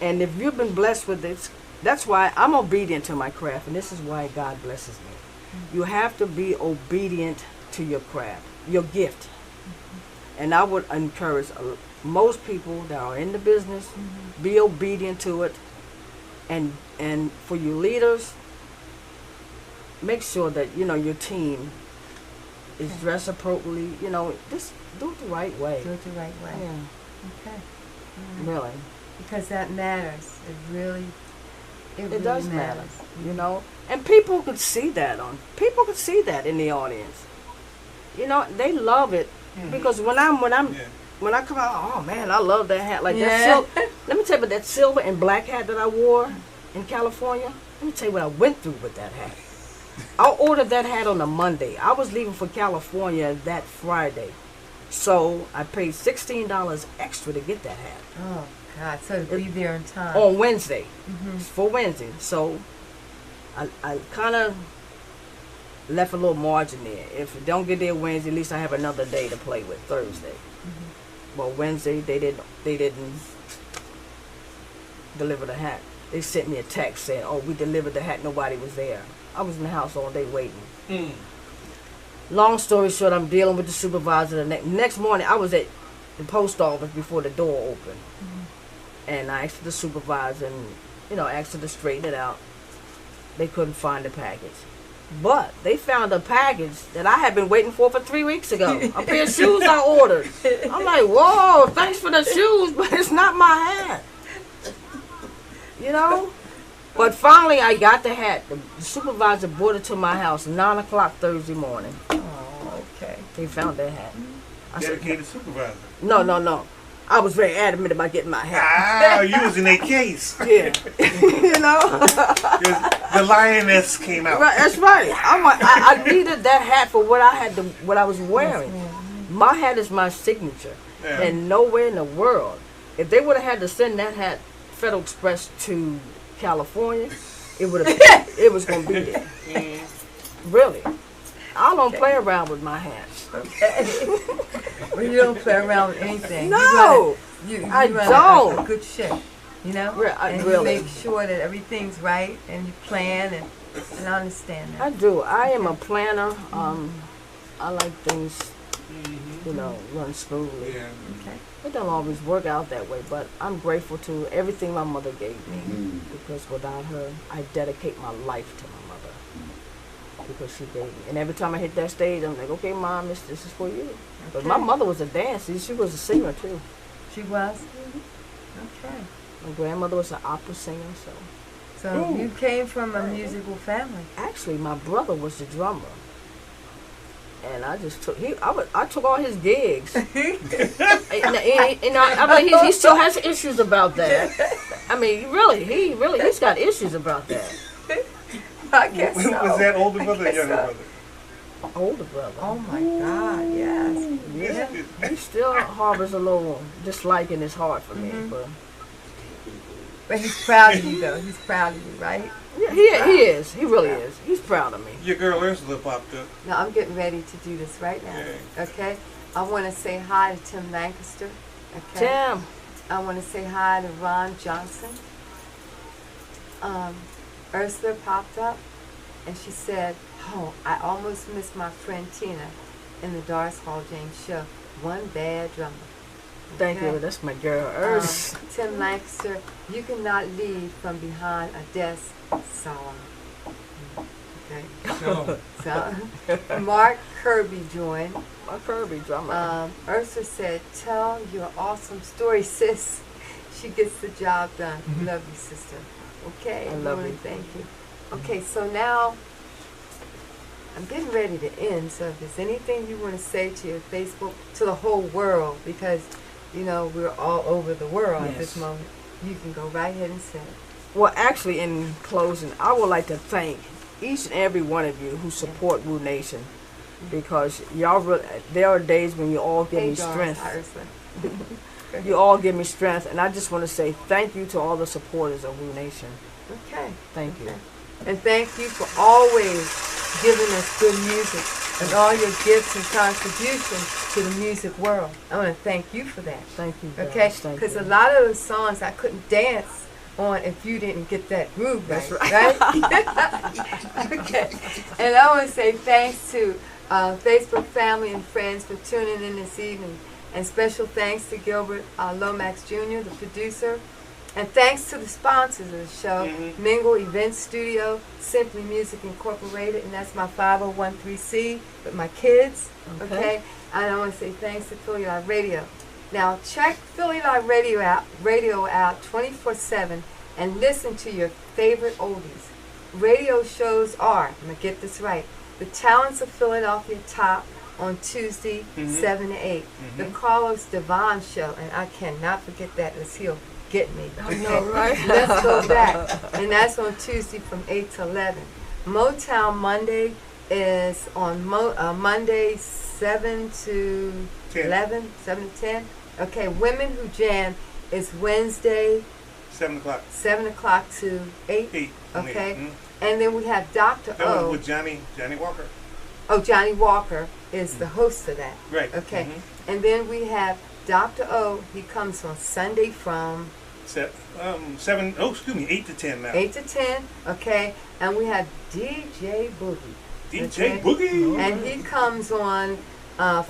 And if you've been blessed with this, that's why I'm obedient to my craft, and this is why God blesses me. You have to be obedient to your craft, your gift. And I would encourage most people that are in the business, be obedient to it. And for you leaders, make sure that, you know, your team is dressed appropriately. You know, just do it the right way. Do it the right way. Yeah, Okay. really. Because that matters. It really Does matter. matters. You know, and people could see that in the audience. You know, they love it because when I come out, oh man, I love that hat. Like that silver. Let me tell you about that silver and black hat that I wore in California. Let me tell you what I went through with that hat. I ordered that hat on a Monday. I was leaving for California that Friday. So I paid $16 extra to get that hat. Oh, God. So to be there in time. On Wednesday. Mm-hmm. For Wednesday. So I kind of left a little margin there. If it don't get there Wednesday, at least I have another day to play with, Thursday. Mm-hmm. Well, Wednesday they didn't deliver the hat. They sent me a text saying, "Oh, we delivered the hat. Nobody was there." I was in the house all day waiting. Long story short, I'm dealing with the supervisor. The next morning, I was at the post office before the door opened, and I asked the supervisor, and asked her to straighten it out. They couldn't find the package, but they found a package that I had been waiting for 3 weeks ago. A pair of shoes I ordered. I'm like, whoa, thanks for the shoes, but it's not my hat. But finally, I got the hat. The supervisor brought it to my house 9 o'clock Thursday morning. Oh, okay. They found that hat. Dedicated supervisor. No. I was very adamant about getting my hat. Ah, you was in a case. Yeah. The lioness came out. Right, that's right. I needed that hat for what I was wearing. My hat is my signature. Yeah. And nowhere in the world, if they would have had to send that hat Federal Express to California, it was going to be there. Really. I don't play around with my hats. Okay. Well, you don't play around with anything. No, I don't. A good ship, and you really. make sure that everything's right, and you plan, and I understand that. I do. I am a planner. I like things, run smoothly. Yeah. Okay. It don't always work out that way, but I'm grateful to everything my mother gave me, because without her, I dedicate my life to my mother, because she gave me. And every time I hit that stage, I'm like, okay, Mom, this is for you. But Okay. my mother was a dancer. She was a singer, too. She was? Okay. My grandmother was an opera singer, so. So you came from a musical family. Actually, my brother was the drummer. And I just took I took all his gigs. He still has issues about that. I mean, he's got issues about that. I guess so. Was that older brother or younger brother? Older brother. Oh my God, yes. Yeah. He still harbors a little dislike in his heart for me, But he's proud of you, though. He's proud of you, right? Yeah, he is. He really is. He's proud of me. Your girl Ursula popped up. Now, I'm getting ready to do this right now, okay? I want to say hi to Tim Lancaster, okay? Tim. I want to say hi to Ron Johnson. Ursula popped up, and she said, "Oh, I almost missed my friend Tina in the Doris Hall James show. One bad drummer." Thank you. That's my girl, Urs. Tim Lancaster, you cannot lead from behind a desk solemn. Okay. So, Mark Kirby joined. My Kirby drummer. Ursula said, "Tell your awesome story, sis. She gets the job done. Love you, sister." Okay. I love you. Thank you. Okay, so now I'm getting ready to end. So if there's anything you want to say to your Facebook, to the whole world, because we're all over the world at this moment, you can go right ahead and say it. Well, actually, in closing, I would like to thank each and every one of you who support Woo Nation, because there are days when you all give me strength. You all give me strength, and I just want to say thank you to all the supporters of Woo Nation. Okay. Thank you. And thank you for always giving us good music and all your gifts and contributions to the music world. I want to thank you for that. Thank you. Okay? Because a lot of those songs I couldn't dance on if you didn't get that groove right. Right? Okay. And I want to say thanks to Facebook family and friends for tuning in this evening. And special thanks to Gilbert Lomax Jr., the producer. And thanks to the sponsors of the show, Mhm. Mingle Event Studio, Simply Music Incorporated, and that's my 501c with my kids, okay? And I want to say thanks to Philly Live Radio. Now check Philly Live Radio out 24/7 and listen to your favorite oldies. Radio shows are, I'm going to get this right, The Talents of Philadelphia Top on Tuesday, 7 to 8. The Carlos Devon Show, and I cannot forget that as he'll get me. I know, right? Let's go back. And that's on Tuesday from 8 to 11. Motown Monday is on Monday 7 to 10. 11, 7 to 10. Okay, Women Who Jam is Wednesday 7 o'clock. 7 o'clock to 8. 8. Okay. Mhm. And then we have Dr. That O. was with Johnny Walker. Oh, Johnny Walker is the host of that. Right. Okay. Mhm. And then we have Dr. O. He comes on Sunday from 8 to 10 now. 8 to 10. Okay. And we have DJ Boogie. DJ Okay. Boogie. And he comes on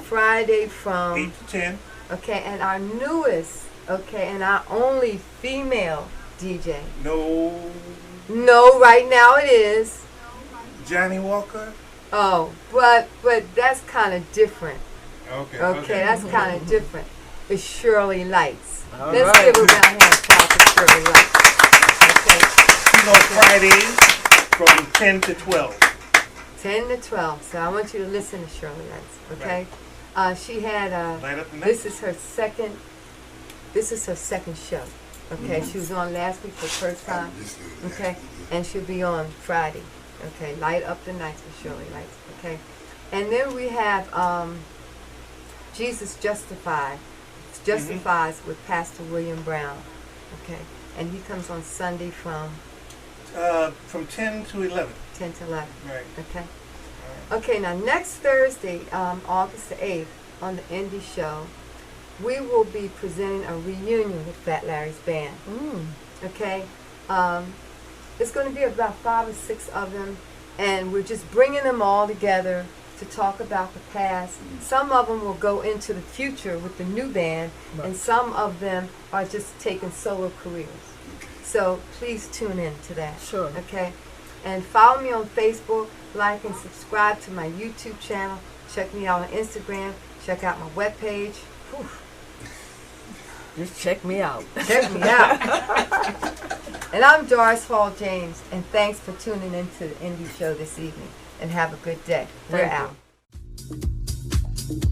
Friday from 8 to 10. okay, and our newest, okay, and our only female DJ. No, right now it is. Johnny Walker. Oh, but that's kind of different. Okay. Okay, that's kind of different. It's Shirley Lights. All Let's right. give a round of applause for Shirley Lights. Okay, She's on Fridays from 10 to 12. 10 to 12. So I want you to listen to Shirley Lights. Okay, she had Light up the night. this is her second show. Okay, she was on last week for the first time. Okay, and she'll be on Friday. Okay, Light Up the Nights with Shirley Lights. Okay, and then we have Jesus Justifies with Pastor William Brown. Okay, and he comes on Sunday from 10 to 11. 10 to 11. Right. Okay. Okay, now next Thursday, August the 8th, on the Indie Show, we will be presenting a reunion with Fat Larry's band. Okay, it's going to be about 5 or 6 of them, and we're just bringing them all together to talk about the past. Some of them will go into the future with the new band, and some of them are just taking solo careers. So please tune in to that. Sure. Okay, and follow me on Facebook, like and subscribe to my YouTube channel. Check me out on Instagram. Check out my webpage. Just check me out. Check me out. And I'm Doris Hall James, and thanks for tuning into the Indie Show this evening. And have a good day. We're Thank you. out.